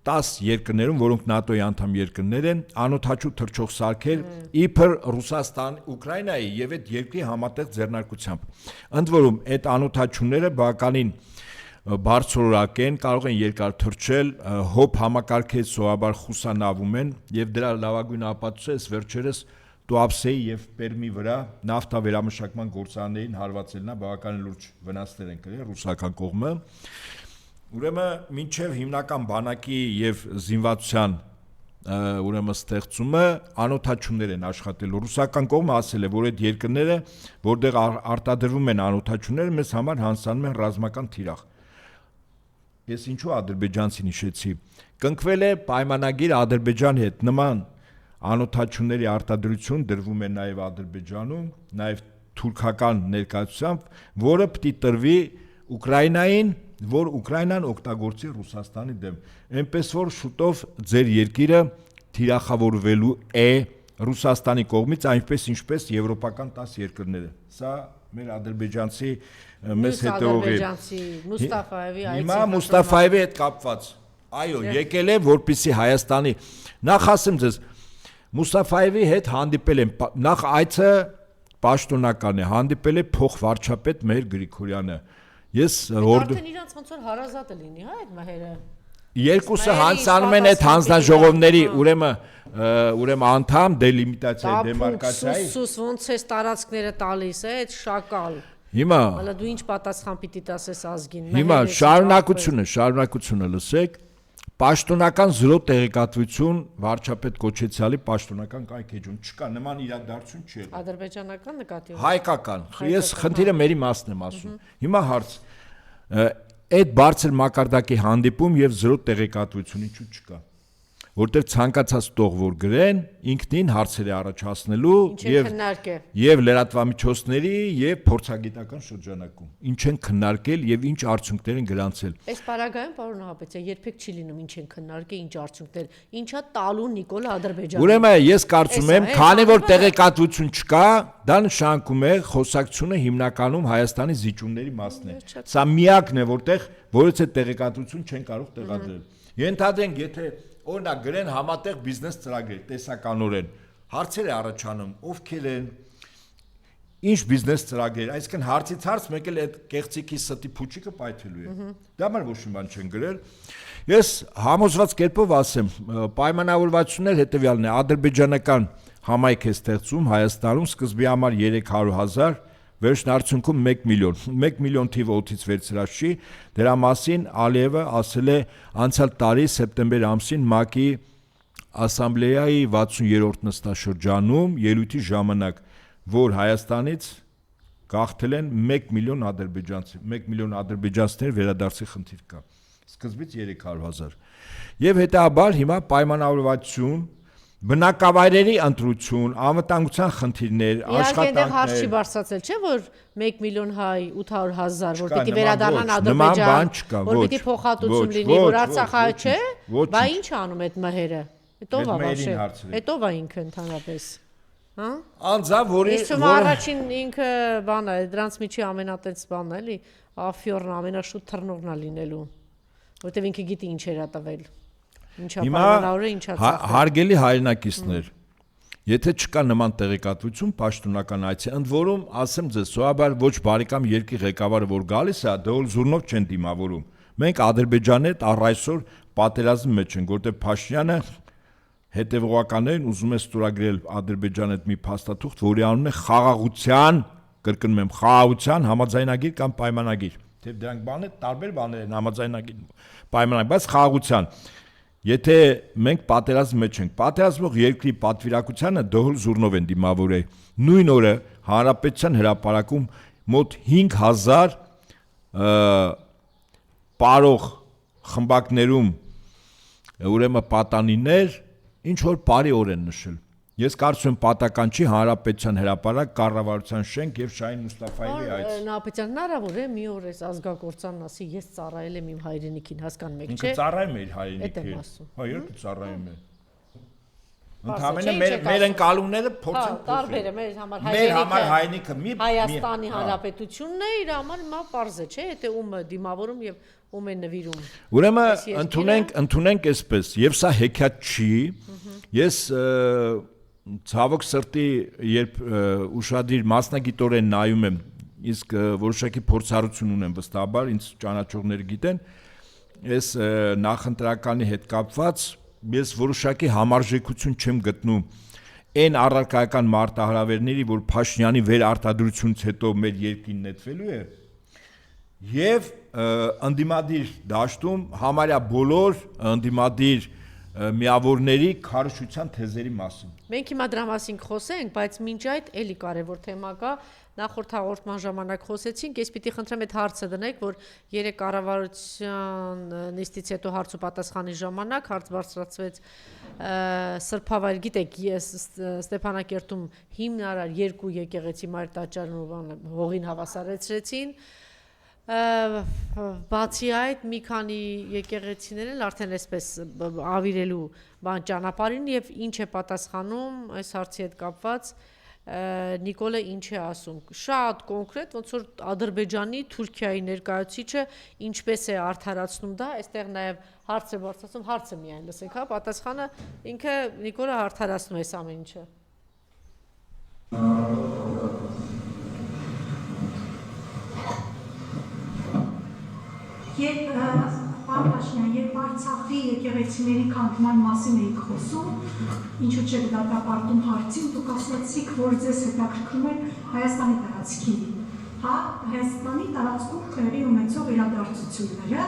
10 երկրներում, որոնք ՆԱՏՕ-ի անդամ երկրներ են, անօդաչու թռչող սարքեր, իբր Ռուսաստան, Ուկրաինայի եւ այդ երկրի համատեղ ձեռնարկությամբ։ Ընդ որում, այդ անօդաչուները բավականին բարձրորակ են, կարող են երկար թռչել, հոբ համակարգից սովորաբար խուսանավում են եւ դրա լավագույն ապացույցը էս վերջերս Տուապսեի եւ Պերմի վրա նավթավերամշակման գործարաններին հարվածելն է, բավականին լուրջ վնասներ են կրել ռուսական կողմը։ Ուրեմն մինչև հիմնական բանակի եւ զինվածության ուրեմն ստեղծումը անօդաչուներ են աշխատելու։ Ռուսական կողմը ասել է, որ այդ երկրները, որտեղ արտադրվում են անօդաչուները, մեզ համար հանձնանում են ռազմական թիրախ։ Ես ինչու ադրբեջանցին հիշեցի։ Կնքվել է պայմանագիր Ադրբեջանի հետ, նման անօդաչուների արտադրություն դրվում է նաև Ադրբեջանում, նաև թուրքական ներկայացությամբ, որը պետք է տրվի Ուկրաինային, որ Ուկրաինան օգտագործի Ռուսաստանի դեմ։ Այնպես որ շուտով ձեր երկիրը թիրախավորվելու է Ռուսաստանի կողմից, այնպես ինչպես եվրոպական 10 երկրները։ Սա մեր ադրբեջանցի մեզ հետևողի։ Մուստաֆայևի Հիմա Մուստաֆայևի հետ կապված։ Այո, եկել է որպեսզի Հայաստանի նախ ասեմ ձեզ Մուստաֆայևի հետ հանդիպել եմ նախ այցը պաշտոնական է հանդիպել է փոխվարչապետ Մհեր Գրիգորյանը ես արդեն իրանց ոնց որ հարազատ է լինի հա այդ մհերը երկուսը հանձնում են այդ հանձնաժողովների ուրեմն անդամ դելիմիտացիայի դեմարկացիայի սուս ոնց է տարածքները տալիս է այդ շակալ հիմա հələ դու ինչ պատասխան պիտի տասես ազգին հիմա շարունակությունը լսեք Պաշտոնական զրո տեղեկատվություն վարչապետ Կոչեցյալի պաշտոնական կայքեջում չկա նման իրադարձություն չի եղել ադրբեջանական նկատի հայկական ես խնդիրը մերի մասն եմ ասում հիմա հարց այդ բարձր մակարդակի հանդիպում եւ զրո տեղեկատվություն ինչու չկա որտեղ ցանկացած տող որ գրեն ինքնին հարցեր է առաջացնելու եւ լրատվամիջոցների եւ փորձագիտական շրջանակում ինչ են քննարկել եւ ինչ արդյունքներ են գրանցել այս պարագայում պարոն Հապետյան երբեք չի լինում ինչ են քննարկել ինչ արդյունքներ ինչա տալու Նիկոլ Ադրբեջանը ուրեմն ես կարծում եմ քանի որ տեղեկատվություն չկա դա նշանակում է խոսակցությունը հիմնականում Հայաստանի զիջումների մասն է սա միակն է որտեղ որից է տեղեկատվություն չեն կարող տեղադրել ենթադրենք եթե Օրինակ գրեն համատեղ բիզնես ծրագրեր տեսականորեն հարցեր է առաջանում ովքեր են ինչ բիզնես ծրագրեր այսինքն հարցից հարց մեկ էլ այդ կեղծիքի ստի փուչիկը պայթելու է դա մար ոչ մի բան չեն գրել ես համոզված կերպով ասեմ պայմանավորվածություններ հետեւյալն է ադրբեջանական համայնք է ստեղծում Հայաստանում սկզբի համար 300,000 վերջն արդյունքում 1 միլիոն թիվը օդից վերցրած չի դրա մասին Ալիևը ասել է անցյալ տարի սեպտեմբեր ամսին ՄԱԿ-ի ասամբլեայի 60-րդ նստաշրջանում ելույթի ժամանակ որ Հայաստանից գաղթել են 1 միլիոն ադրբեջանցի 1 միլիոն ադրբեջանցիներ վերադարձի խնդիր կա սկզբից 300,000 եւ հետաբար հիմա պայմանավորվածություն բնակավայրերի ընտրություն, անվտանգության խնդիրներ, աշխատանքներ։ Հարց չի բարձրացել, չէ՞ որ 1 միլիոն հայ 800,000 որ պիտի վերադառնան Ադրբեջան, որ պիտի փոխհատուցում լինի, որ Արցախը չէ, բա ինչ անում այդ մհերը։ Հետո ա վաշե։ Հետո ա ինքը ընդհանրապես։ Հա? Անձավ որի որ առաջին ինքը բան է, դրանց միջի ամենատենց բանն է, էլի, աֆյորն ամենաշուտ թռնողն է լինելու, որտեվ ինքը գիտի ինչ էր տվել։ Հիմա հարգելի հայրենակիցներ եթե չկա նման տեղեկատվություն պաշտոնական այցի ընդ որում ասեմ ձեզ սովորաբար ոչ բարեկամ երկրի ղեկավարը որ գալիս է դեոլ զուրնով չեն դիմավորում մենք Ադրբեջանի հետ առ այսօր պատերազմի մեջ ենք որտեղ Փաշինյանը հետևողականներին ուզում է ստորագրել Ադրբեջանի հետ մի փաստաթուղթ որի անունն է խաղաղության կրկնում եմ խաղաղության համաձայնագիր կամ պայմանագիր թե դրանք բան է տարբեր բաներ են համաձայնագիր պայմանագիր բայց խաղաղության Եթե մենք պատերազմի մեջ ենք, պատերազմող երկրի պատվիրակությանը դոհլ զուրնով են դիմավորել։ Նույն օրը Հանրապետության հրապարակում մոտ 5,000 պարող խմբակներում ուրեմն պատանիներ ինչ որ բարի օր են նշել։ Ես կարծում եմ պատական չի Հանրապետության հրապարակ կառավարության շենք եւ Շահին Մուստաֆայևի այց։ Նահապետյան հնարավոր է մի օր էս ազգակործանն ասի ես ծառայել եմ իմ հայրենիքին հասկանում եք չէ։ Ինքը ծառայում է իր հայրենիքին։ Հա երբ ծառայում է։ Ընդհանրապես մեր ընկալումները փորձեն տարբեր է մեր համար հայրենիքը մի Հայաստանի Հանրապետությունն է իր համար հիմա պարզ է չէ եթե ումը դիմավորում եւ ում է նվիրում։ Ուրեմն ընդունենք այսպես եւ սա հեքիաթ չի։ Ես ցավոք սրտի երբ ուշադիր մասնագիտորեն նայում եմ իսկ որոշակի փորձառություն ունեմ վստահաբար ինձ ճանաչողները գիտեն այս նախընտրականի հետ կապված ես որոշակի համարժեքություն չեմ գտնում այն առարկայական մարտահրավերների որ Փաշինյանի վերարտադրությունից հետո մեր երկրին նետվելու է եւ ընդդիմադիր դաշտում համարյա բոլոր ընդդիմադիր միավորների քարոզչության թեզերի մասին։ Մենք հիմա դրա մասին խոսենք, բայց մինչ այդ էլի կարևոր թեմա կա, նախորդ հաղորդման ժամանակ խոսեցինք, ես պիտի խնդրեմ այդ հարցը դնեք, որ երեք կառավարության նիստից հետո հարց ու պատասխանի ժամանակ հարց բարձրացվեց Սրբավայր, գիտեք, ես Ստեփանակերտում հիմնարար 2 եկեղեցի Մայր տաճարն ու հողին հավասարեցրեցին Բացի այդ մի քանի եկեղեցիներ են արդեն այսպես ավիրելու բան ճանապարհին եւ ինչ է պատասխանում այս հարցի հետ կապված Նիկոլը ինչ է ասում, շատ կոնկրետ, ոնց որ Ադրբեջանի, Թուրքիայի ներկայացուցիչը ինչպես է արդարացնում դա, այստեղ նաև հարց է բարձրացնում, հարցը միայն լսեք, հա, պատասխանը ինքը Նիկոլը արդարացնում է այս ամեն ինչը։ Պարոն Փաշինյան, երբ Արցախի եկեղեցիների քանդման մասին էիք խոսում, ինչու՞ չեք դատապարտում հարցին, դուք ասացիք, որ ձեզ հետաքրքրում են Հայաստանի տարածքի, հա, Հայաստանի տարածքում տեղի ունեցող իրադարձությունները,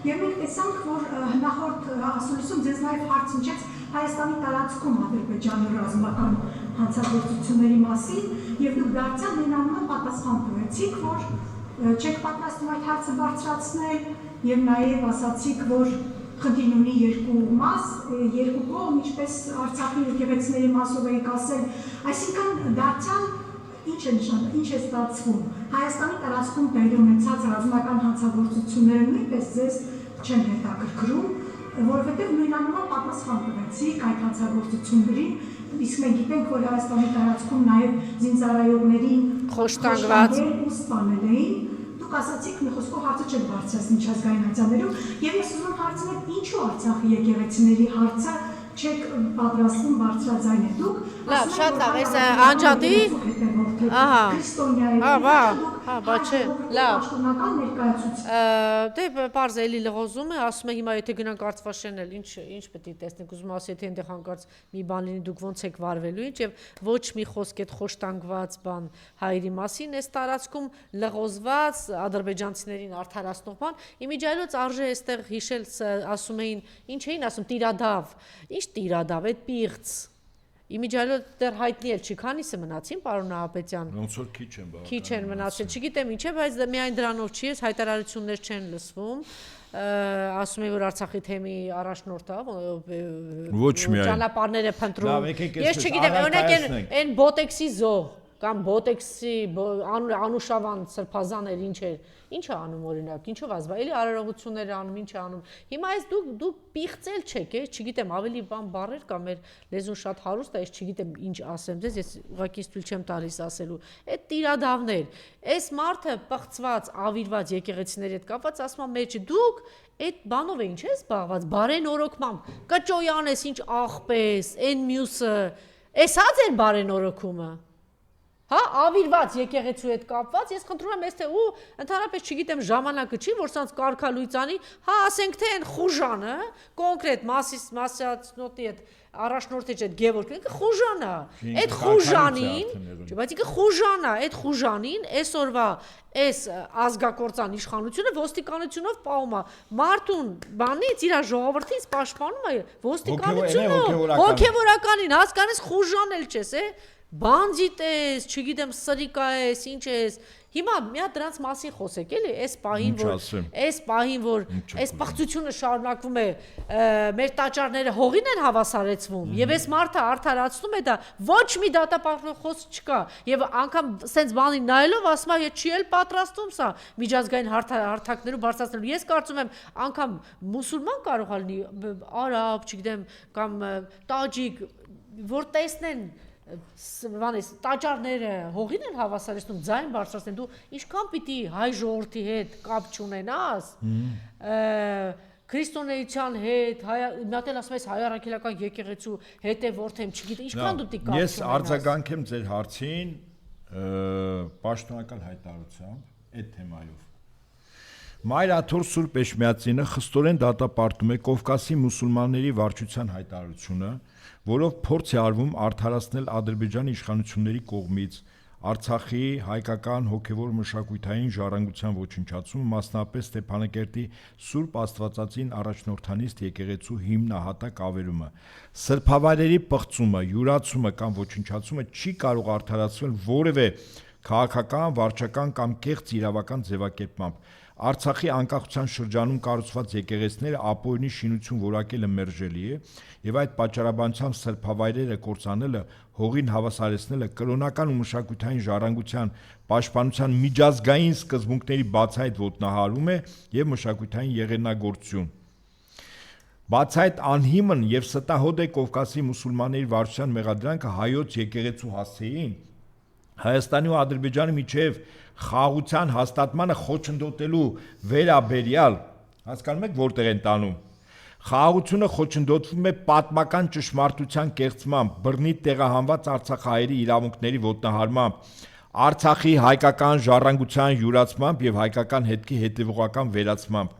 եւ մենք տեսանք, որ նախորդ ասուլիսում ձեզ նաեւ հարց հնչեց Հայաստանի տարածքում Ադրբեջանի ռազմական հանցագործությունների մասին, եւ դուք դարձյալ նույնանուն պատասխան տվեցիք, որ չեք պատրաստում այդ հարցը բարձրացնել եւ նաեւ ասացիք, որ խնդիրն ունի երկու մաս, երկու կողմ, ինչպես Արցախի եկեղեցիների մասով եք ասել, այսինքն դարձյալ ինչ է նշանակում, ինչ է ստացվում։ Հայաստանի տարածքում տեղի ունեցած ռազմական հանցագործությունները նույնպես ձեզ չեն հետաքրքրում, որովհետեւ նույնանուն պատասխան տվեցիք այդ հանցագործություններին, իսկ մենք գիտենք, որ Հայաստանի տարածքում նաեւ զինծառայողներին խոշտանգված ու սպանել էին։ Դուք ասացիք մի խոսքով հարցը չեք բարձրացնում միջազգային հանձաններում, եւ ես ուզում հարցնել, ինչու Արցախի եկեղեցիների հարցը չեք պատրաստվում բարձրաձայնել դուք։ Լավ, շատ լավ, այս անջատի, ահա, բա չէ, լավ, դե պարզ էլի լղոզում է, ասում է հիմա եթե գնանք Արցախաշենել, ինչ պետք է տեսնենք, ուզում ասի, եթե այնտեղ հանկարծ մի բան լինի, դուք ոնց եք վարվելու, ինչ եւ ոչ մի խոսք այդ խոշտանգված բան հայերի մասին, այս տարածքում լղոզված ադրբեջանցիներին արդարացնող բան, իմիջիայլոց արժե այստեղ հիշել, ասում էին, ինչ էին ասում, տիրադավ, ինչ տիրադավ, այդ պիղծ Իմիջիայլոց դեռ հայտնի էլ չի, քանիսը մնացին, պարոն Նահապետյան։ Ոնց որ քիչ են բավական։ Քիչ են մնացել, չգիտեմ ինչ է, բայց միայն դրանով չի, հայտարարություններ չեն լսվում։ Ասում են, որ Արցախի թեմի առաջնորդը, ճանապարհներ է փնտրում։ Ես չգիտեմ, օրինակ այն բոտեքսի զոհ կամ բոտեքսի անուշավան սրբազաներ ինչ է անում օրինակ, ինչով ազգա, էլի արարողություններ անում, ինչ է անում։ Հիմա այս դուք պիղծել չեք, չգիտեմ, ավելի բան բառեր կա, մեր լեզուն շատ հարուստ է, ես չգիտեմ ինչ ասեմ ձեզ, ես ուղղակի թույլ չեմ տալիս ասելու։ Այդ տիրադավներ, այս մարդը պղծված, ավիրված եկեղեցիների հետ կապված ասում է մեջ դուք այդ բանով է ինչ է զբաղված, բարենորոգմամբ, կճոյան ես ինչ աղպես, այն մյուսը, էս հա ձեր բարենորոգումը։ Հա, ավիրված եկեղեցու հետ կապված, ես խնդրում եմ էստե ու ընդհանրապես չգիտեմ ժամանակը չի, որ սրանց կարգալույծանի, հա, ասենք թե այն խուժանը, կոնկրետ մասիացնոտի հետ առաջնորդի հետ Գևորգ, խուժանա, այդ խուժանին, բայց ինքը խուժանա, այդ խուժանին այսօրվա այս ազգակործան իշխանությունը ոստիկանությունով պահում է, մարդուն բանից իր ժողովրդից պաշտպանում է ոստիկանությունը, հոգևորականին, հասկանես խուժանել չես, բանձիտ ես, չգիտեմ, սրիկա ես, ինչ ես, հիմա մի հատ դրանց մասին խոսեք, էլի, այս պահին, որ այս պղծությունը շարունակվում է, մեր տաճարները հողին են հավասարեցվում, եւ այս մարդը արդարացնում է դա, ոչ մի դատապարտող խոսք չկա, եւ անգամ սենց բանին նայելով ասում է, չի էլ պատրաստվում սա միջազգային հարթակներում բարձրացնելու, ես կարծում եմ, անգամ մուսուլման կարող է լինի, արաբ, չգիտեմ, կամ տաջիկ, որ տեսնեն տաճարները հողին են հավասարեցնում, ձայն բարձրացնեն, դու ինչքան պիտի հայ ժողովրդի հետ կապ չունենաս, քրիստոնեության հետ, մյատ էլ ասում ես հայ առաքելական եկեղեցու հետևորդ եմ, չգիտեմ, ինչքան դու պիտի կապ չունենաս։ Ես արձագանքեմ ձեր հարցին պաշտոնական հայտարարությամբ այդ թեմայով։ Մայր Աթոր Սուրբ Էջմիածինը խստորեն դատապարտում է Կովկասի մուսուլմանների վարչության հայտարարությունը, որով փորձ է արվում արդարացնել Ադրբեջանի իշխանությունների կողմից Արցախի հայկական հոգևոր մշակութային ժառանգության ոչնչացումը, մասնապես Ստեփանակերտի Սուրբ Աստվածածին առաջնորդանիստ եկեղեցու հիմնահատակ ավերումը։ Սրբավայրերի պղծումը, յուրացումը կամ ոչնչացումը չի կարող արդարացվել որևէ քաղաքական, վարչական կամ կեղծ իրավական ձևակերպմամբ։ Արցախի անկախության շրջանում կառուցված եկեղեցիները ապօրինի շինություն որակելը մերժելի է եւ այդ պատճառաբանությամբ սրբավայրերը կործանելը, հողին հավասարեցնելը կրոնական ու մշակութային ժառանգության պաշտպանության միջազգային սկզբունքների բացահայտ ոտնահարում է եւ մշակութային եղեռնագործություն։ Բացահայտ անհիմն եւ ստահոդ է Կովկասի մուսուլմանների վարչության մեղադրանքը հայոց եկեղեցու հասցեին Հայաստանի ու Ադրբեջանի միջև խաղաղության հաստատմանը խոչընդոտելու վերաբերյալ, հասկանում եք որտեղ են տանում։ Խաղաղությունը խոչընդոտվում է պատմական ճշմարտության կեղծմամբ, բռնի տեղահանված արցախահայերի իրավունքների ոտնահարմամբ, Արցախի հայկական ժառանգության յուրացմամբ եւ հայկական հետքի հետևողական վերացմամբ։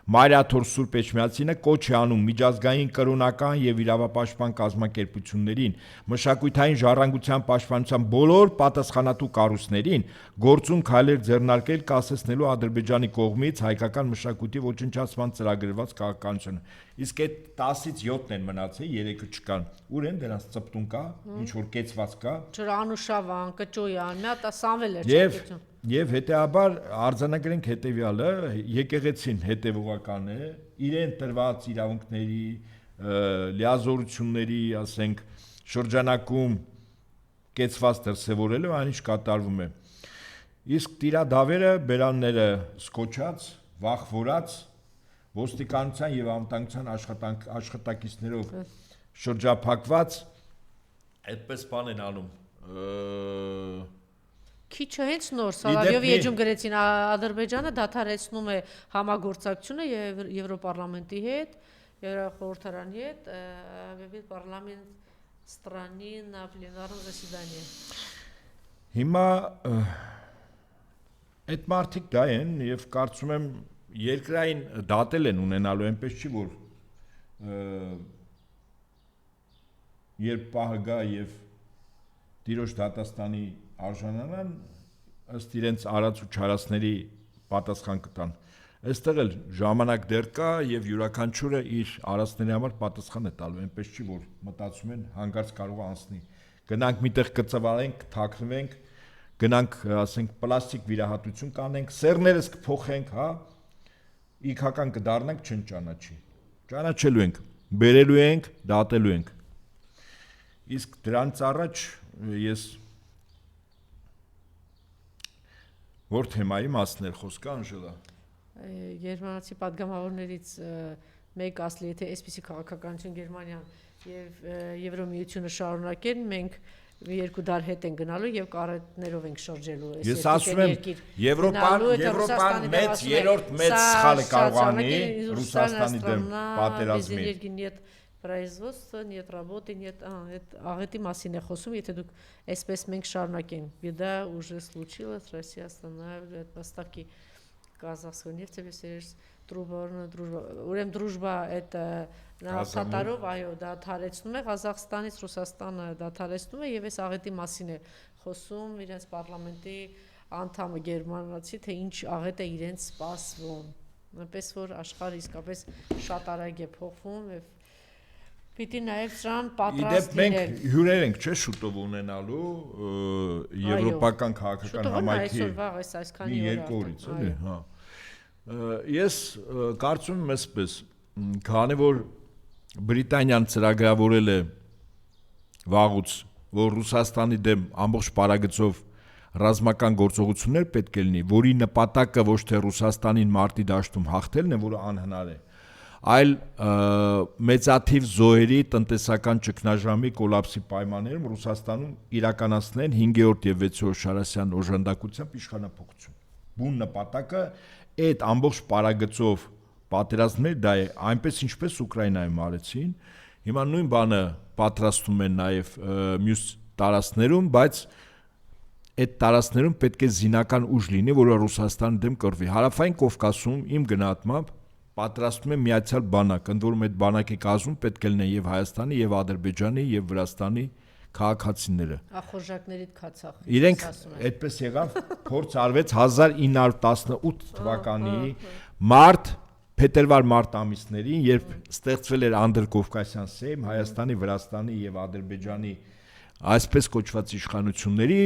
Մայրաթոր Սուրբ Էջմիածինը կոչ է անում միջազգային կրոնական եւ իրավապաշտպան կազմակերպություններին, մշակութային ժառանգության պաշտպանության բոլոր պատասխանատու կառույցներին գործուն քայլեր ձեռնարկել կասեցնելու Ադրբեջանի կողմից հայկական մշակույթի ոչնչացման ծրագրված քաղաքականությունը։ Իսկ այդ 10-ից 7-ն են մնացել, 3-ը չկան։ Ուր են դրանց ծպտուն կա, ինչ որ կեցված կա։ Ջրանուշավան, Կճոյան, մի հատ Սամվել էր։ Եվ հետեաբար արձանագրենք հետևյալը, եկեղեցին հետևողական է, իրեն տրված իրավունքների, լիազորությունների, ասենք, շրջանակում կեցված դրսևորելու այն ինչ կատարվում է։ Իսկ տիրադավերը, բերանները սկոչած, վախվորած, ոստիկանության եւ անվտանգության աշխատակիցներով շրջափակված, այդպես բան են անում։ Քիչը հենց նոր Սալավյովի էջում գրեցին Ադրբեջանը դադարեցնում է համագործակցությունը Եվրոպարլամենտի հետ, Եվրախորհրդարանի հետ, парламент страны на пленарном заседании։ Հիմա այդ մարդիկ դա են եւ կարծում եմ երկրային դատել են ունենալու, այնպես չի որ երբ պահը գա եւ տիրոջ դատաստանի արժանանան ըստ իրենց արած ու չարածների պատասխան կտան։ Այստեղ էլ ժամանակ դեռ կա եւ յուրաքանչյուրը իր արածների համար պատասխան է տալու, այնպես չի որ մտածում են հանգարց կարող անցնի։ Գնանք միտեղ կծվարենք, թաքնվենք, գնանք, ասենք, պլաստիկ վիրահատություն կանենք, սերներս կփոխենք, հա, իքական կդառնանք, չեն ճանաչի։ Ճանաչելու ենք, բերելու ենք, դատելու ենք։ Իսկ դրանց առաջ ես որ թեմայի մասն էր խոսքը Անժելա։ Գերմանացի падգամավորներից մեկ ասլի, եթե այսպիսի քաղաքականություն Գերմանիան եւ Եվրոմիությունը շարունակեն, մենք երկու դար հետ են գնալու եւ կարետներով ենք շրջելու այս ես ասում եմ Եվրոպան մեծ երրորդ մեծ սխալը կարող անի Ռուսաստանի դեմ պատերազմի производства нет работы нет այդ աղետի մասին է խոսում եթե դուք այսպես մենք շարունակենք беда уже случилась Россия останавливает поставки Казахского нефти весь дружба ուրեմն дружба это Սատարով այո դադարեցնում է Ղազախստանից Ռուսաստանը դադարեցնում է եւ այս աղետի մասին է խոսում իրենց պարլամենտի անդամը գերմանացի թե ինչ աղետ է իրենց սպասվում այնպես որ աշխարհը իսկապես շատ արագ է փոխվում եւ պիտի նաեւ սրան պատրաստ լինել։ Մենք հյուրեր ենք, չէ՞, շուտով ունենալու եվրոպական քաղաքական համայնքի մի երկու օրից, էլի, հա։ Ես կարծում եմ այսպես, քանի որ Բրիտանիան ծրագրավորել է վաղուց, որ Ռուսաստանի դեմ ամբողջ պարագծով ռազմական գործողություններ պետք է լինի, որի նպատակը ոչ թե Ռուսաստանին մարտի դաշտում հաղթելն է, որը անհնար է, այլ մեծաթիվ զոհերի տնտեսական ճգնաժամի կոլապսի պայմաններում Ռուսաստանում իրականացնեն 5-րդ եւ 6-րդ Շարասյան օժանդակությամբ իշխանափոխություն։ Բուն նպատակը այդ ամբողջ պարագծով պատերազմներ դա է, այնպես ինչպես Ուկրաինայում արեցին, հիմա նույն բանը պատրաստում են նաեւ մյուս տարածքներում, բայց այդ տարածքներում պետք է զինական ուժ լինի, որը Ռուսաստանի դեմ կռվի։ Հարավային Կովկասում իմ գնահատմամբ պատրաստում է միացյալ բանակ, ընդ որում այդ բանակի կազմում պետք է լինեն եւ Հայաստանի, եւ Ադրբեջանի, եւ Վրաստանի քաղաքացիները։ Ախորժակներից Քացախ։ Իրենք այդպես եղավ, փորձ արվեց 1918 թվականի մարտ փետրվար-մարտ ամիսներին, երբ ստեղծվել էր Անդրկովկասյան Սեյմ, Հայաստանի, Վրաստանի եւ Ադրբեջանի այսպես կոչված իշխանությունների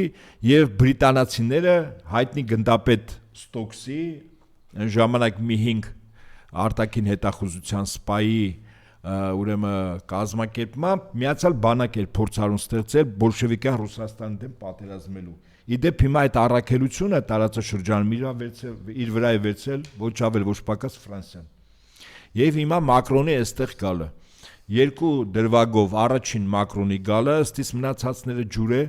եւ բրիտանացիները հայտնի գնդապետ Ստոքսի ժամանակ մի 5 արտաքին հետախուզության սպայի ուրեմն կազմակերպմամբ միացյալ բանակ էր փորձարուն ստեղծել բոլշևիկյան Ռուսաստանի դեմ պատերազմելու։ Իդեպ հիմա այդ առաքելությունը տարածաշրջանում իր վրա է վերցել ոչ ավել ոչ պակաս Ֆրանսիան։ Եվ հիմա Մակրոնի այստեղ գալը։ Երկու դրվագով առաջին Մակրոնի գալը, ըստիս մնացածները ջուր է։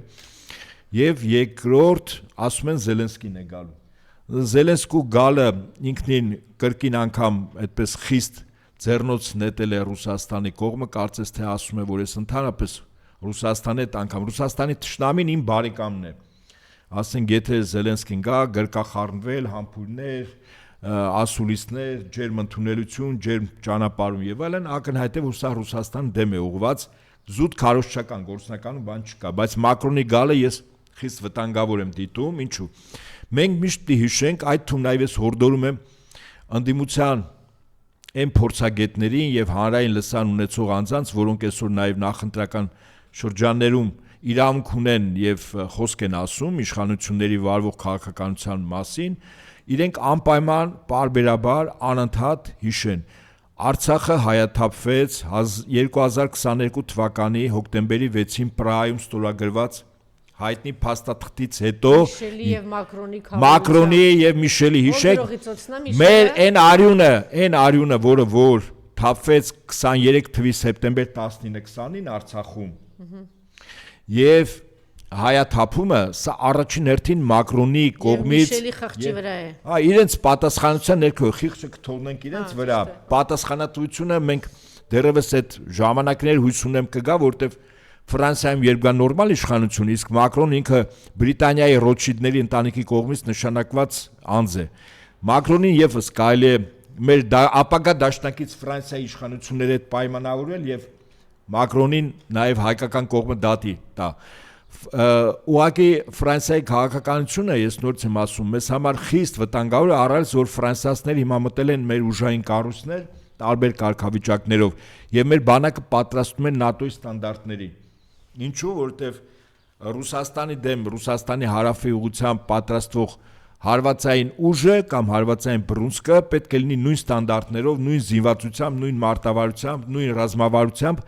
եւ երկրորդ ասում են Զելենսկին է գալու։ Զելենսկու գալը ինքնին կրկին անգամ այդպես խիստ ձեռնոց նետել է Ռուսաստանի կողմը, կարծես թե ասում է, որ ես ընդհանրապես Ռուսաստանի հետ անգամ Ռուսաստանի թշնամին իմ բարեկամն է։ Ասենք եթե Զելենսկին գա, գրկախառնվել, համբույրներ, ասուլիսներ, ջերմ ընդունելություն, ջերմ ճանապարհում եւ այլն, ակնհայտ է, որ սա Ռուսաստան դեմ է ուղղված, զուտ քարոզչական գործնականում բան չկա, բայց Մակրոնի գալը ես խիստ վտանգավոր եմ դիտում, ինչու։ Մենք միշտ հիշենք, այդ թվում նաեւ ես հորդորում եմ ընդդիմության այն փորձագետներին եւ հանրային լսան ունեցող անձանց, որոնք այսօր նաեւ նախընտրական շրջաններում իրավունք ունեն եւ խոսք են ասում իշխանությունների վարվող քաղաքականության մասին, իրենք անպայման պարբերաբար անընդհատ հիշեն Արցախը հայաթափվեց 2022 թվականի հոկտեմբերի 6-ին Պրահայում ստորագրված հայտնի փաստաթղթից հետո Մակրոնի եւ Միշելի հիշեք մեր այն արյունը որ թափվեց 23 թվականի սեպտեմբեր 19-20-ին Արցախում եւ հայաթափումը սա առաջին հերթին Մակրոնի կողմից Միշելի խղճի վրա է։ Իրենց պատասխանատվության ներքո խիղճը կթողնենք իրենց վրա պատասխանատվությունը մենք դեռևս այդ ժամանակներ հույս ունեմ կգա որտեվ Ֆրանսիայում երբ գա նորմալ իշխանություն, իսկ Մակրոնը ինքը Բրիտանիայի Ռոթշիլդների ընտանիքի կողմից նշանակված անձ է։ Մակրոնին եւս կարելի է մեր ապագա դաշնակից Ֆրանսիայի իշխանությունների հետ պայմանավորել եւ Մակրոնին նաեւ հայկական կողմը դատի տա։ Ուղղակի Ֆրանսիայի քաղաքականությունը ես նորից եմ ասում, մեզ համար խիստ վտանգավոր է առայժմ որ ֆրանսիացիները հիմա մտել են մեր ուժային կառույցներ տարբեր կարգավիճակներով եւ մեր բանակը պատրաստում են ՆԱՏՕ-ի ստանդարտների։ Ինչու, որտեվ Ռուսաստանի դեմ, Ռուսաստանի հարավի ուղղությամբ պատրաստվող հարվածային ուժը կամ հարվածային բռունցքը պետք է լինի նույն ստանդարտներով, նույն զինվածությամբ, նույն մարտավարությամբ, նույն ռազմավարությամբ,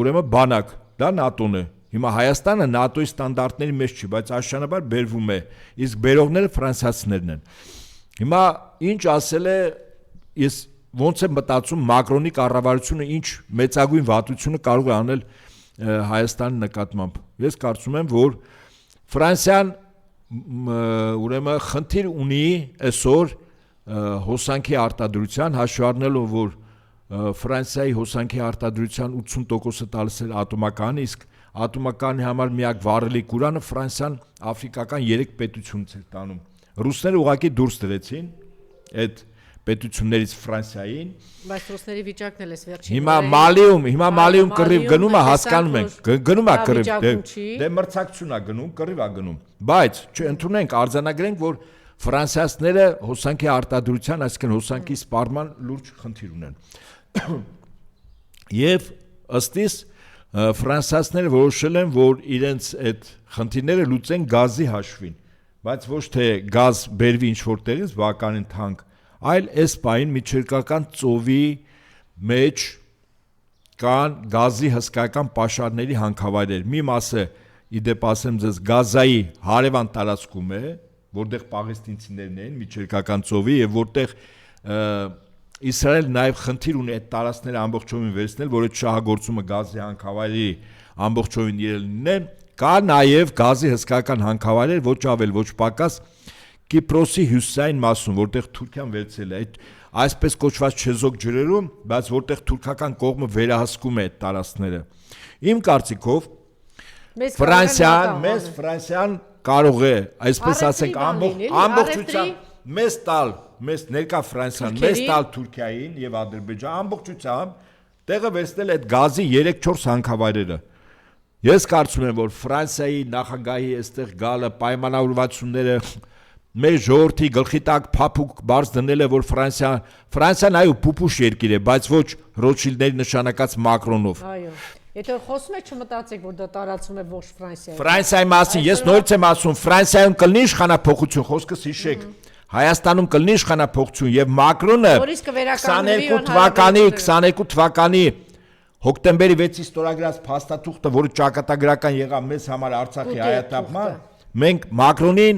ուրեմն բանակ, դա ՆԱՏՕ-ն է։ Հիմա Հայաստանը ՆԱՏՕ-ի ստանդարտների մեջ չի, բայց աշնանաբար բերվում է, իսկ բերողները ֆրանսիացիներն են։ Հիմա ինչ ասել է, ես ոնց եմ մտածում Մակրոնի կառավարությունը ինչ մեծագույն վատությունը կարող է անել Հայաստանի նկատմամբ։ Ես կարծում եմ, որ Ֆրանսիան ուրեմն խնդիր ունի այսօր հոսանքի արտադրության, հաշվի առնելով, որ Ֆրանսիայի հոսանքի արտադրության 80%-ը տալիս էր ատոմականը, իսկ ատոմականի համար միակ վառելիք ուրանը Ֆրանսիան աֆրիկական 3 պետությունից էր տանում։ Ռուսները ուղղակի դուրս դրեցին այդ պետություններից Ֆրանսիային, բայց ռուսների վիճակն էլ էս վերջին։ Հիմա Մալիում կռիվ գնում է, հասկանում ենք, գնում է կռիվ, դե մրցակցություն է գնում, կռիվ է գնում, բայց չընդունենք, արձանագրենք, որ ֆրանսիացիները հոսանքի արտադրության, այսինքն հոսանքի սպառման լուրջ խնդիր ունեն։ Եվ ըստ իս ֆրանսիացիները որոշել են, որ իրենց այդ խնդիրները լուծեն գազի հաշվին, բայց ոչ թե գազ բերվի ինչ-որ տեղից բավականին թանկ, այլ այս պահին միջերկրական ծովի մեջ կան գազի հսկայական պաշարների հանքավայրեր։ Մի մասը, իդեպ ասեմ ձեզ, Գազայի հարևան տարածքում է, որտեղ պաղեստինցիներն են միջերկրական ծովի եւ որտեղ Իսրայելը նաեւ խնդիր ունի այդ տարածքները ամբողջովին վերցնել, որ այդ շահագործումը գազի հանքավայրի ամբողջովին իրելնեն, կա նաեւ գազի հսկայական հանքավայրեր, ոչ ավել, ոչ պակաս Կիպրոսի հյուսիսային մասում, որտեղ Թուրքիան վերցել է, այսպես կոչված չեզոք ջրերում, բայց որտեղ թուրքական կողմը վերահսկում է այդ տարածքները։ Իմ կարծիքով Ֆրանսիան կարող է, այսպես ասենք, ամբողջությամբ մեզ ներկա Ֆրանսիան, մեզ տալ Թուրքիային եւ Ադրբեջան ամբողջությամբ տեղը վերցնել այդ գազի 3-4 հանքավայրերը։ Ես կարծում եմ, որ Ֆրանսիայի նախագահի այստեղ գալը պայմանավորվածությունները մեր ժողովրդի գլխի տակ փափուկ բարձ դնել է, որ Ֆրանսիան այո փուփուշ երկիր է, բայց ոչ Ռոթշիլդների նշանակած Մակրոնով։ Այո։ Եթե խոսում եք, չմտածեք, որ դա տարածում է ողջ Ֆրանսիայում։ Ֆրանսիայի մասին ես նորից եմ ասում, Ֆրանսիայում կլինի իշխանափոխություն, խոսքս հիշեք։ Հայաստանում կլինի իշխանափոխություն եւ Մակրոնը 22 թվականի հոկտեմբերի 6-ի ստորագրած փաստաթուղթը, որը ճակատագրական եղավ մեզ համար Արցախի հայաթափման, մենք Մակրոնին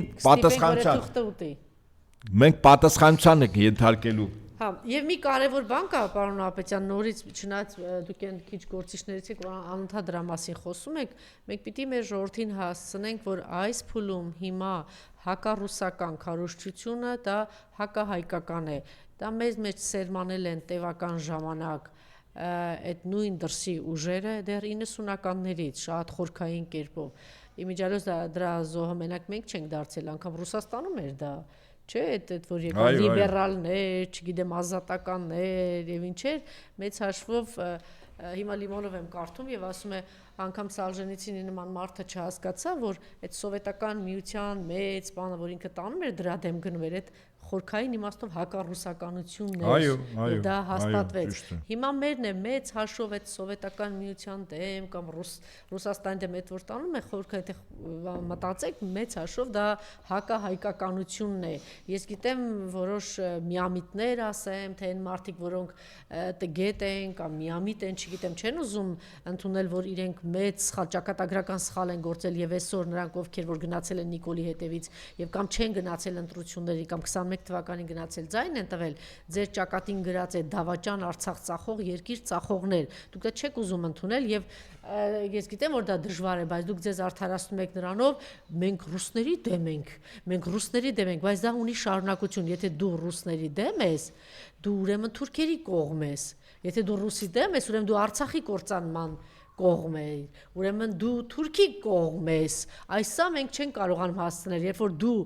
պատասխանության ենք ենթարկելու։ Հա, եւ մի կարևոր բան կա, պարոն Ապետյան, նորից չնայած դուք այն քիչ գործիչներից եք, որ անընդհատ դրա մասին խոսում եք, մենք պիտի մեր ժողովրդին հասցնենք, որ այս փուլում հիմա հակառուսական քարոզչությունը դա հակահայկական է։ Դա մեզ մեջ սերմանել են տևական ժամանակ այդ նույն դրսի ուժերը դեռ 90-ականներից շատ խորքային կերպով։ Իմիջիալոց դրա զոհը մենակ մենք չենք դարձել, անգամ Ռուսաստանում էր դա։ Չէ, այդ որ եկան լիբերալներ, չգիտեմ, ազատականներ եւ ինչեր, մեծ հաշվով հիմա Լիմոնով եմ կարդում եւ ասում է անգամ Սալժենիցինի նման մարդը չհասկացա, որ այդ սովետական միության մեծ բանը, որ ինքը տանում էր դրա դեմ գնում էր, այդ խորքային իմաստով հակառուսականությունն էր, եւ դա հաստատվեց։ Հիմա մերն է մեծ հաշվով այդ սովետական միության դեմ կամ Ռուսաստանի դեմ այդ որ տանում է խորքը, մտածեք, մեծ հաշվով դա հակահայկականությունն է։ Ես գիտեմ որոշ միամիտներ ասեմ, թե այն մարդիկ, որոնք տգետ են կամ միամիտ են, չգիտեմ, չեն ուզում ընդունել, որ իրենք մեծ սխալ ճակատագրական սխալ են գործել եւ այսօր նրանք ովքեր որ գնացել են Նիկոլի հետևից եւ կամ չեն գնացել ընտրությունների կամ 21 թվականին գնացել ձայն են տվել, ձեր ճակատին գրած է դավաճան Արցախ ծախող երկիր ծախողներ։ Դուք դա չեք ուզում ընդունել եւ ես գիտեմ որ դա դժվար է, բայց դուք ձեզ արդարացնում եք նրանով, մենք ռուսների դեմ ենք, բայց դա ունի շարունակություն։ Եթե դու ռուսների դեմ ես, դու ուրեմն թուրքերի կողմ ես։ Եթե դու ռուսի դեմ ես, ուրեմն դու Արցախի կործանման կողմ ես, ուրեմն դու Թուրքի կողմ ես։ Այսա մենք չենք կարողանում հասցնել, երբ որ դու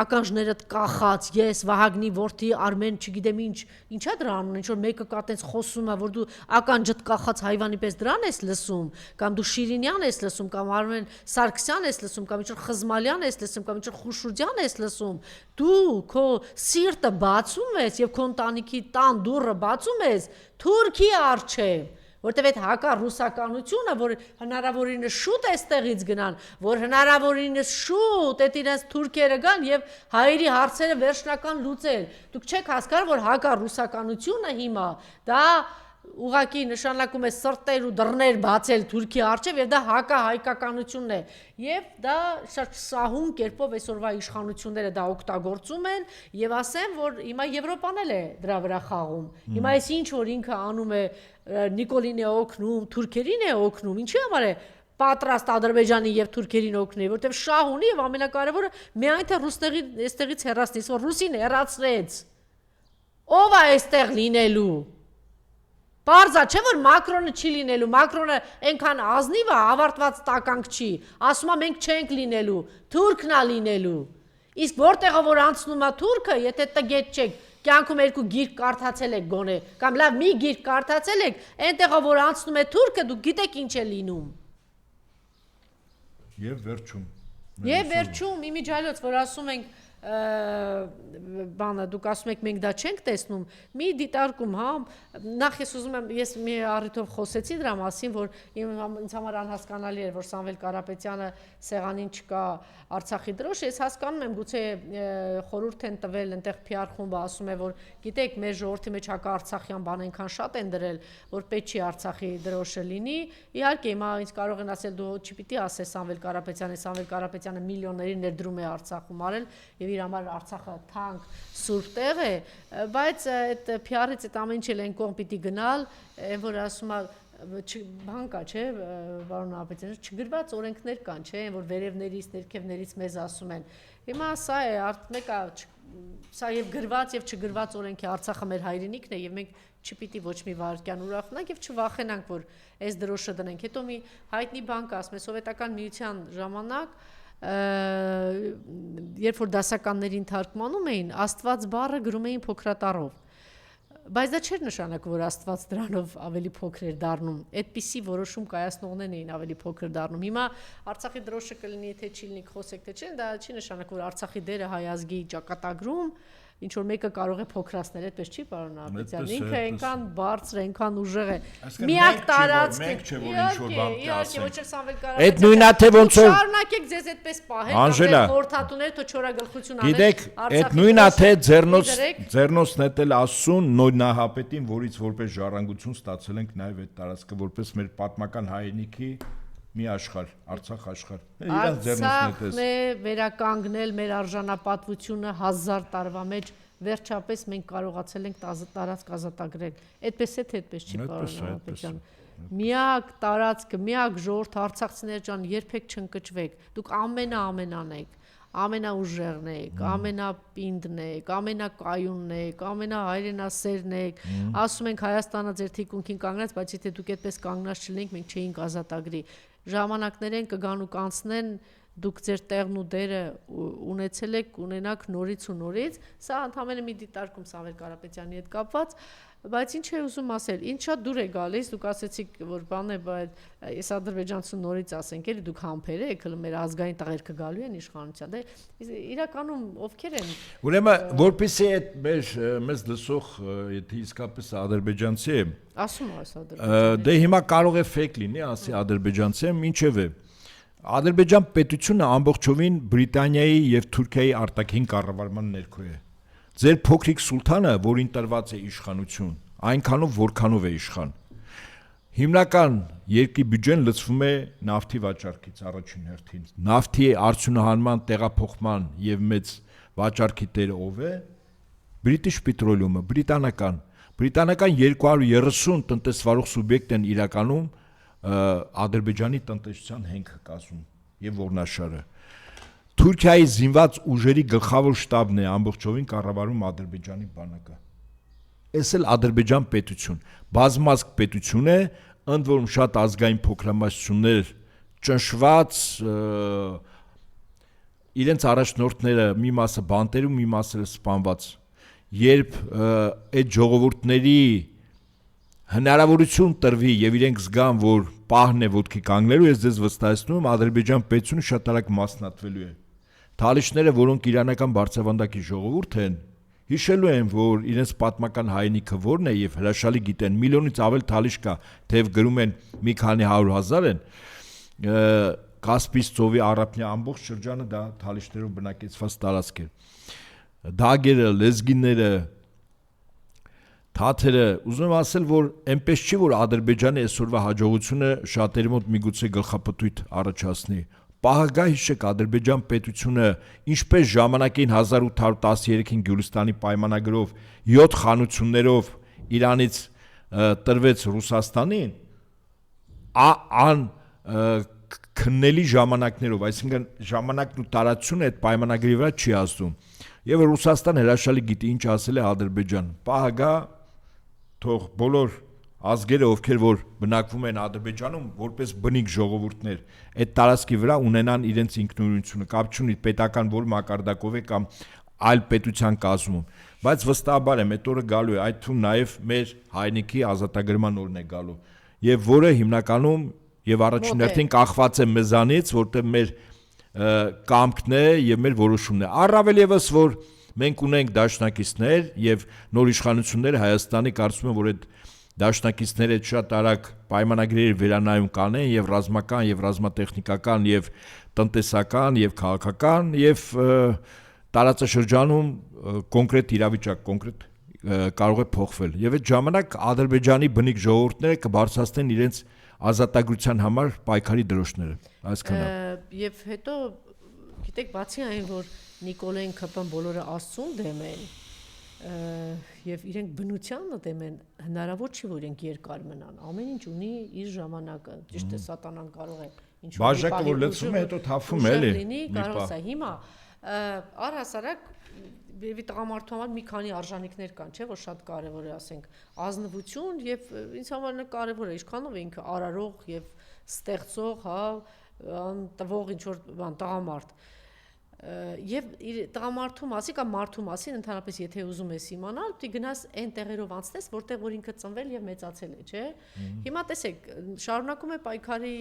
ականջներդ կախած, ես Վահագնի որդի Արմեն, չգիտեմ ինչա դրա անուն, ինչ որ մեկը կա տենց խոսում է, որ դու ականջդ կախած հայվանի պես դրան ես լսում, կամ դու Շիրինյան ես լսում, կամ Արմեն Սարգսյան ես լսում, կամ ինչ որ Խզմալյան ես լսում, կամ ինչ որ Խուշուրջյան ես լսում, դու քո սիրտը բացում ես եւ քո ընտանիքի տան դուռը բացում ես Թուրքի առջև, որտեւ այդ հակառուսականությունը, որ հնարավորինս շուտ էստեղից գնան, որ հնարավորինս շուտ այդ իրենց թուրքերը գան եւ հայերի հարցերը վերջնական լուծել։ Դուք չեք հասկանում, որ հակառուսականությունը հիմա դա ուղղակի նշանակում է սրտեր ու դռներ բացել Թուրքի առջև եւ դա հակահայկականությունն է եւ դա շատ սահուն կերպով այսօրվա իշխանությունները դա օգտագործում են եւ ասեմ որ հիմա Եվրոպան էլ է դրա վրա խաղում հիմա այս ինչ որ ինքը անում է Նիկոլին է օգնում թուրքերին է օգնում ինչի համար է պատրաստ Ադրբեջանի եւ թուրքերին օգնել որտեւ շահ ունի եւ ամենակարևորը միայն թե ռուսների այստեղից հեռացնից որ ռուսին հեռացրեց ով է այստեղ լինելու Պարզա չէ որ Մակրոնը չի լինելու, Մակրոնը այնքան ազնիվ է, ավարտված տականք չի, ասում է մենք չենք լինելու, թուրքն է լինելու։ Իսկ որտեղը որ անցնում է թուրքը, եթե տգետ չեք, կյանքում երկու գիրք կարդացել եք գոնե, կամ լավ մի գիրք կարդացել եք, այնտեղը որ անցնում է թուրքը, դուք գիտեք ինչ է լինում։ Եվ վերջում իմիջիալոց, որ ասում ենք բանը դուք ասում եք մենք դա չենք տեսնում մի դիտարկում հա նախ ես ուզում եմ ես մի առիթով խոսեցի դրա մասին որ ինձ համար անհասկանալի էր որ Սամվել Կարապետյանը սեղանին չկա Արցախի դրոշ ես հասկանում եմ գուցե խորհուրդ են տվել այնտեղ PR խումբը ասում է որ գիտեք մեր ժողովրդի մեջ հակաարցախյան բան այնքան շատ են դրել որ պետք չի Արցախի դրոշը լինի իհարկե հիմա ինձ կարող են ասել դու չպիտի ասես Սամվել Կարապետյանը միլիոնների ներդրում է Արցախում արել եւ իր համար Արցախը թանկ սուրբ տեղ է, բայց այդ PR-ից այդ ամեն ինչ էլ այն կողմ պիտի գնալ, որ ասում է բան կա, չէ, պարոն Ապետյան, չգրված օրենքներ կան, չէ, որ վերևներից, ներքևներից մեզ ասում են։ Հիմա սա է, մեկը սա եւ գրված եւ չգրված օրենքի Արցախը մեր հայրենիքն է եւ մենք չպիտի ոչ մի վարքյան ուրախանանք եւ չվախենանք, որ այս դրոշը դնենք։ Հետո մի հայտնի բան կա, ասում է սովետական միության ժամանակ երբ որ դասականներին թարգմանում էին, Աստված բառը գրում էին փոքրատառով։ Բայց դա չէր նշանակում, որ Աստված դրանով ավելի փոքր էր դառնում։ Այդպիսի որոշում կայացնողներն էին ավելի փոքր դառնում։ Հիմա Արցախի դրոշը կլինի, թե չի լինի, խոսեք թե չէ, դա չի նշանակում, որ Արցախի դերը հայ ազգի ճակատագրում ինչ որ մեկը կարող է փոքրացնել, այդպես չի պարոն Ապետյան, ինքը այնքան բարձր, այնքան ուժեղ է։ Միակ տարածքը, մենք չէ որ ինչ որ բան կասենք։ Ոչ էլ Սամվել Կարապետյան։ Այդ նույնա թե ոնց որ շարունակեք ձեզ այդպես պահեք, խորհրդատուները թո չորագլխություն անեն։ Գիտեք, այդ նույնա թե ձեռնոցն էլ ասուն նոյնահապետին, որից որպես ժառանգություն ստացել ենք նաև այդ տարածքը որպես մեր պատմական հայրենիքի մի աշխարհ, Արցախ աշխարհ։ Իրան ձեռնոցն է վերականգնել մեր արժանապատվությունը 1000 տարվա մեջ վերջապես մենք կարողացել ենք տարածք ազատագրել։ Այդպես է թե այդպես չի պարոն Միակ տարածքը, միակ ժողովուրդ արցախցիներ ջան, երբեք չընկճվեք։ Դուք ամենան եք, ամենաուժեղն եք, ամենապինդն եք, ամենակայունն եք, ամենահայրենասերն եք։ Ասում ենք Հայաստանը ձեր թիկունքին կանգնած, բայց եթե դուք այդպես կանգնած չլինեիք, մենք չէինք ազատագրի։ Ժամանակներ են կգան ու կանցնեն, դուք ձեր տեղն ու դերը ունեցել եք, ունենաք նորից ու նորից։ Սա ընդհանրապես մի դիտարկում Սամվել Կարապետյանի հետ կապված, բայց ինչ է ուզում ասել, ինչ շատ դուր է գալիս, դուք ասեցիք, որ բան է, բայց ես ադրբեջանցու նորից ասենք, էլի դուք համբեր եք, հələ մեր ազգային տղերքը գալու են իշխանության։ Դե իրականում ովքեր են։ Ուրեմն, որպեսզի այդ մեզ լսող, եթե իսկապես ադրբեջանցի է, ասում ես ադրբեջանցի։ Դե հիմա կարող է ֆեյք լինի, ասի ադրբեջանցի եմ, ինչևէ։ Ադրբեջան պետությունը ամբողջովին Բրիտանիայի եւ Թուրքիայի արտաքին կառավարման ներքո է։ Ձեր փոքրիկ սուլթանը, որին տրված է իշխանություն, այնքանով որքանով է իշխան։ Հիմնական երկրի բյուջեն լցվում է նավթի վաճառքից առաջին հերթին։ Նավթի արդյունահանման, տեղափոխման եւ մեծ վաճառքի տերը ով է։ British Petroleum-ը, բրիտանական 230 տնտեսվարող սուբյեկտ են իրականում Ադրբեջանի տնտեսության հենքը կազմում եւ ողնաշարը։ Թուրքիայի զինված ուժերի գլխավոր շտաբն է ամբողջովին կառավարում Ադրբեջանի բանակը։ Էս էլ Ադրբեջան պետություն, բազմազգ պետություն է, ընդ որում շատ ազգային փոքրամասնություններ ճնշված, իրենց առաջնորդները մի մասը բանտերում, մի մասը սպանված։ Երբ այդ ժողովուրդների հնարավորություն տրվի եւ իրենք զգան, որ պահն է ոտքի կանգնելու, ես ձեզ վստահեցնում եմ, Ադրբեջան պետությունը շատ արագ մասնատվելու է։ Թալիշները, որոնք իրանական բարձրավանդակի ժողովուրդ են, հիշելու են, որ իրենց պատմական հայրենիքը որն է եւ հրաշալի գիտեն, միլիոնից ավել թալիշ կա, թեև գրում են մի քանի 100,000 են, Կասպից ծովի առափնյա ամբողջ շրջանը դա թալիշներով բնակեցված տարածք է։ Դագերը, լեզգիները, թաթերը, ուզում եմ ասել, որ այնպես չի, որ Ադրբեջանի այսօրվա հաջողությունը շատերի մոտ միգուցե գլխապտույտ առաջացնի։ Պահագա հիշեք Ադրբեջան պետությունը ինչպես ժամանակին 1813-ին Գյուլիստանի պայմանագրով 7 խանություններով Իրանից տրվեց Ռուսաստանին, քննելի ժամանակներով, այսինքն ժամանակն ու տարածությունը այդ պայմանագրի վրա չի ազդում։ Եվ Ռուսաստան հրաշալի գիտի ինչ ասել է Ադրբեջան։ Պահագա թող բոլոր ազգերը, ովքեր որ բնակվում են Ադրբեջանում, որպես բնիկ ժողովուրդներ, այդ տարածքի վրա ունենան իրենց ինքնուրույնությունը, կապ չունի պետական որ մակարդակով է կամ այլ պետության կազմում, բայց վստահաբար եմ, այդ օրը գալու է, այդ թվում նաև մեր հայրենիքի ազատագրման օրն է գալու, եւ որը հիմնականում եւ առաջին հերթին կախված է մեզանից, որտեղ մեր կամքն է եւ մեր որոշումն է։ Առավել եւս որ մենք ունենք դաշնակիցներ եւ նոր իշխանությունները Հայաստանի կարծում եմ, որ այդ դաշնակիցները շատ արագ պայմանագրերի վերանայում կանեն եւ ռազմական եւ ռազմատեխնիկական եւ տնտեսական եւ քաղաքական եւ տարածաշրջանում կոնկրետ իրավիճակ կոնկրետ կարող է փոխվել եւ այդ ժամանակ Ադրբեջանի բնիկ ժողովուրդները կբարձրացնեն իրենց ազատագրության համար պայքարի դրոշները, այսքանը։ Եվ հետո գիտեք, բացի այն, որ Նիկոլեն ԿՊ-ն բոլորը Աստծուն դեմ են, եւ իրենք բնությանը դեմ են, հնարավոր չի, որ իրենք երկար մնան։ Ամեն ինչ ունի իր ժամանակը։ Ճիշտ է, սատանան կարող է ինչ-որ բաժակը որ լցվում է, հետո թափվում է, էլի։ Կարող է հիմա առհասարակ Եվի տղամարդու համար մի քանի արժանինքներ կան, չէ՞ որ շատ կարևոր է, ասենք, ազնվություն եւ ինձ համար նա կարևոր է, ինչքանով է ինքը արարող եւ ստեղծող, հա, տվող ինչ որ բան տղամարդ։ Եվ տղամարդու մասի կամ մարդու մասին ընդհանրապես եթե ուզում ես իմանալ, դու գնաս այն տեղերով անցնես, որտեղ որ ինքը ծնվել եւ մեծացել է, չէ՞։ Հիմա տեսեք, շարունակում է պայքարի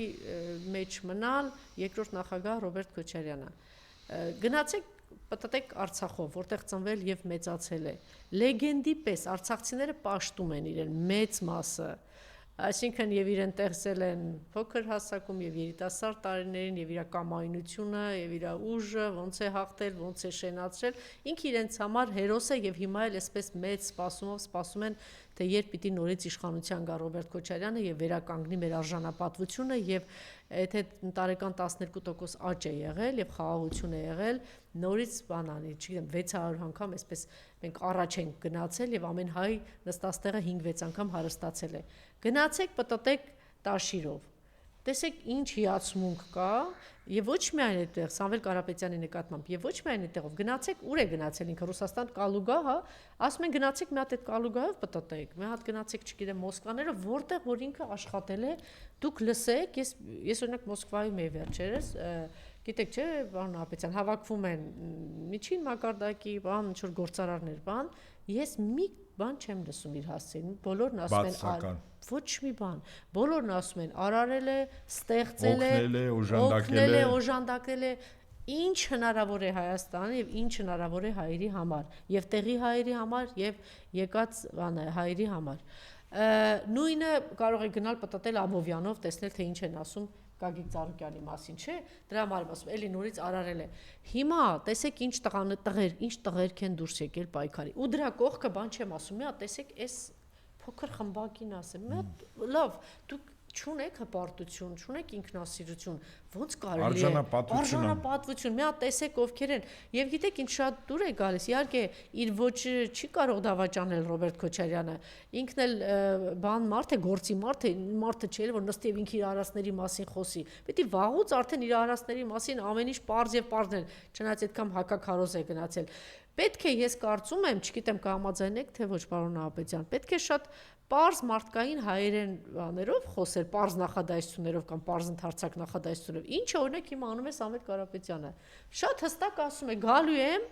մեջ մնալ երկրորդ նախագահ Ռոբերտ Քոչարյանը։ Գնացեք Պատտեք Արցախով, որտեղ ծնվել եւ մեծացել է։ Լեգենդի պես արցախցիները պաշտում են իրեն մեծ մասը, այսինքն եւ իրեն տեղսել են փոքր հասակում եւ երիտասարդ տարիներին եւ իր կամայնությունը եւ իր ուժը ոնց է հաղթել, ոնց է շենացրել, ինքը իրենց համար հերոս է եւ հիմա էլ այսպես մեծ սպասումով սպասում են թե երբ պիտի նորից իշխանության գա Ռոբերտ Քոչարյանը եւ վերականգնի մեր արժանապատվությունը եւ եթե տարեկան 12% աճ է եղել եւ խաղաղություն է եղել, նորից բան անի, չգիտեմ 600 անգամ այսպես մենք առաջ ենք գնացել եւ ամեն հայ նստած տեղը 5-6 անգամ հարստացել է։ Գնացեք պտտեք տաշիրով։ Տեսեք ինչ հիացմունք կա եւ ոչ միայն այդտեղ Սամվել Կարապետյանի նկատմամբ եւ ոչ միայն այդտեղով գնացեք ուր է գնացել ինքը Ռուսաստան Կալուգա, հա, ասում են գնացեք մի հատ այդ Կալուգայով պտտեք, մի հատ գնացեք, չգիտեմ, Մոսկվաները, որտեղ որ ինքը աշխատել է, դուք լսեք, ես օրինակ Մոսկվայում եի վերջերս, գիտեք չէ, պարոն Ապետյան, հավաքվում են միջին մակարդակի, բան, ինչ որ գործարարներ, բան, ես մի բան չեմ լսում իր հասցեին, բոլորն ասում են ոչ մի բան, բոլորն ասում են արարել է, ստեղծել է, օգնել է, օժանդակել է, ինչ հնարավոր է Հայաստանը եւ ինչ հնարավոր է հայերի համար, եւ տեղի հայերի համար եւ եկած հայերի համար։ Նույնը կարող է գնալ պտտել Ամովյանով, տեսնել թե ինչ են ասում Գագիկ Ծառուկյանի մասին, չէ՞, դրա համար ասում, էլի նորից արարել է։ Հիմա տեսեք ինչ տղերք են դուրս եկել պայքարի։ Ու դրա կողքը բան չեմ ասում, մի հատ տեսեք, այս փոքր խմբակին ասեմ, մի հատ լավ, դուք չունեք հպարտություն, չունեք ինքնասիրություն, ոնց կարելի է արժանապատվություն, մի հատ տեսեք ովքեր են, եւ գիտեք ինչ շատ դուր է գալիս, իհարկե իր ոչը չի կարող դավաճանել Ռոբերտ Քոչարյանը, ինքն էլ բան մարդ է, գործի մարդը չէ, որ նստի եւ ինքը իր արարածների մասին խոսի, պետք է վաղուց արդեն իր արարածների մասին ամեն ինչ պարզ եւ պարզն է, չնայած այդքան հակաքարոզ է գնացել։ Պետք է ես կարծում եմ, չգիտեմ կհամաձայնեք թե ոչ պարոն Ապետյան, պետք է շատ պարզ մարդկային հայերեն բաներով խոսել, պարզ նախադասություններով կամ պարզ ընդարձակ նախադասություններով։ Ինչը օրինակ հիմա անում է Սամվել Կարապետյանը։ Շատ հստակ ասում է, գալու եմ,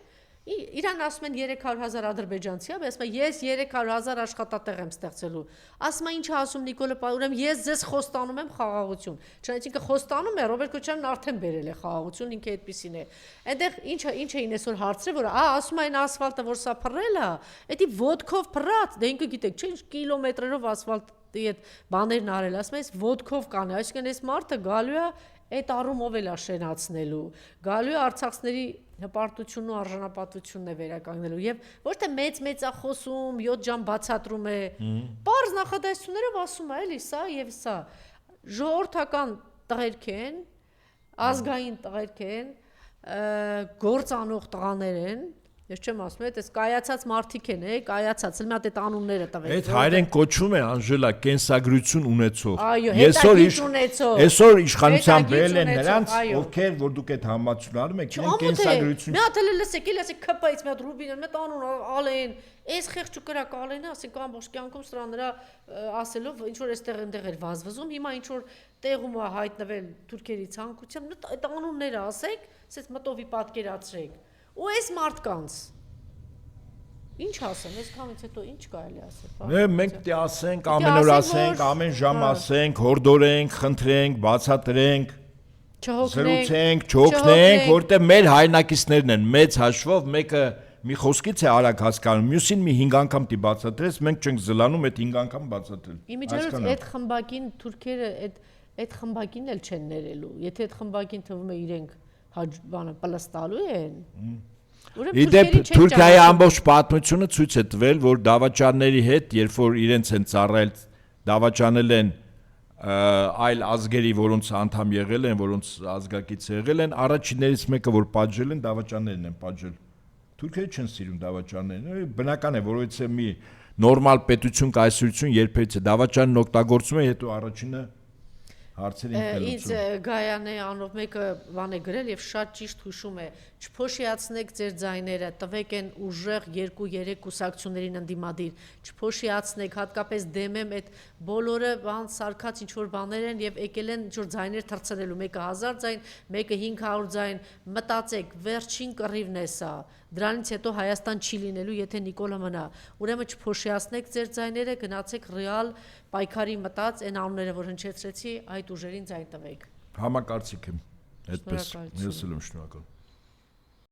իրան ասում են 300,000 ադրբեջանցի, ասում է ես 300,000 աշխատատեղ եմ ստեղծելու։ Ասում է ինչ ասում Նիկոլը, ուրեմն ես ձեզ խոստանում եմ խաղաղություն։ Չնայած ինքը խոստանում է, Ռոբերտ Քոչարյանն արդեն բերել է խաղաղություն, ինքը այդպեսին է։ Այնտեղ ինչ էին այսօր հարցրել, որ ասում են ասֆալտը, որ սա փռել է, էդի ոդկով փռած, դե ինքը գիտեք, չէ՞, կիլոմետրերով ասֆալտի այդ բաներն արել, ասում է, այս ոդկով կան, այսինքն այս մարդը գալու է այդ առումով էլ աշենացնելու, գալու է արցախցիների հպարտությունն ու արժանապատվությունն է վերականգնելու եւ ոչ թե մեծ խոսում 7 ժամ բացատրում է, պարզ նախադասություններով ասում է, էլի սա եւ սա, ժողովրդական տղերք են, ազգային տղերք են, գործանող տղաներ են, ես չեմ ասում, այդ կայացած մարդիկ են, կայացած, մի հատ այդ անունները տվեք։ Այդ հայերեն կոչվում է Անժելա կենսագրություն ունեցող։ Այո, հետագիծ ունեցող։ Այսօր իշխանության բերել են նրանց, ովքեր որ դուք այդ համացություն անում եք, իրենք կենսագրություն։ Մի հատ էլ լսեք, ասեք ՔՊ-ից մի հատ Ռուբինը, մի հատ անուն Ալեն, այս խեղճ ու կրակ Ալենը, ասենք ամբողջ կյանքում սրա նրա ասելով ինչ որ այստեղ ընդեղ էր վազվզում, հիմա ինչ որ տեղում է հայտնվել թուրքերի ցանկությամբ, այդ անունները ասեք, ասես մտովի պատկերացրեք։ Ու այս մարդկանց ինչ ասեմ, այսքանից հետո ինչ կարելի ասել։ Մենք պետք է ասենք, ամեն օր ասենք, ամեն ժամ ասենք, հորդորենք, խնդրենք, բացատրենք, զրուցենք, չօգնենք, որտեղ մեր հայրենակիցներն են մեծ հաշվով, մեկը մի խոսքից է արագ հասկանում, մյուսին մի 5 անգամ դի բացատրես, մենք չենք զլանում այդ 5 անգամ բացատրել։ Իմիջիայլոց այդ խմբակին թուրքերը այդ խմբակին էլ չեն ներելու, եթե այդ խմբակին թվում է իրենք բանը պլստալու են։ Իդեպ Թուրքիայի ամբողջ պատմությունը ցույց է տվել, որ դավաճանների հետ, երբ որ իրենց են ծառայել, դավաճանել են այլ ազգերի, որոնց անդամ եղել են, որոնց ազգակից եղել են, առաջիններից մեկը որ պատժել են, դավաճաններն են պատժել։ Թուրքերը չեն սիրում դավաճաններին, բնական է, որովհետեւ մի նորմալ պետություն, կայսրություն երբեք դավաճանն օգտագործում է, հետո առաջինը Ինձ Գայանե անով մեկը բան է գրել եւ շատ ճիշտ հուշում է չփոշիացնեք ձեր ձայները տվեք են ուժեղ 2-3 կուսակցություններին ընդդիմադիր չփոշիացնեք հատկապես դեմ եմ այդ բոլորը բան սարկած ինչ որ բաներ են եւ եկել են ինչ որ ձայներ թրցնելու մեկը 1000 ձայն մեկը 500 ձայն մտածեք վերջին կռիվն է սա դրանից հետո Հայաստան չի լինելու եթե Նիկոլը մնա ուրեմն չփոշիացնեք ձեր ձայները գնացեք ռեալ պայքարի մտած այն անունները որ հնչեցրեցի այդ ուժերին ձայն տվեք Համակարծիք եմ այդպես ես էլ եմ շնորհակալ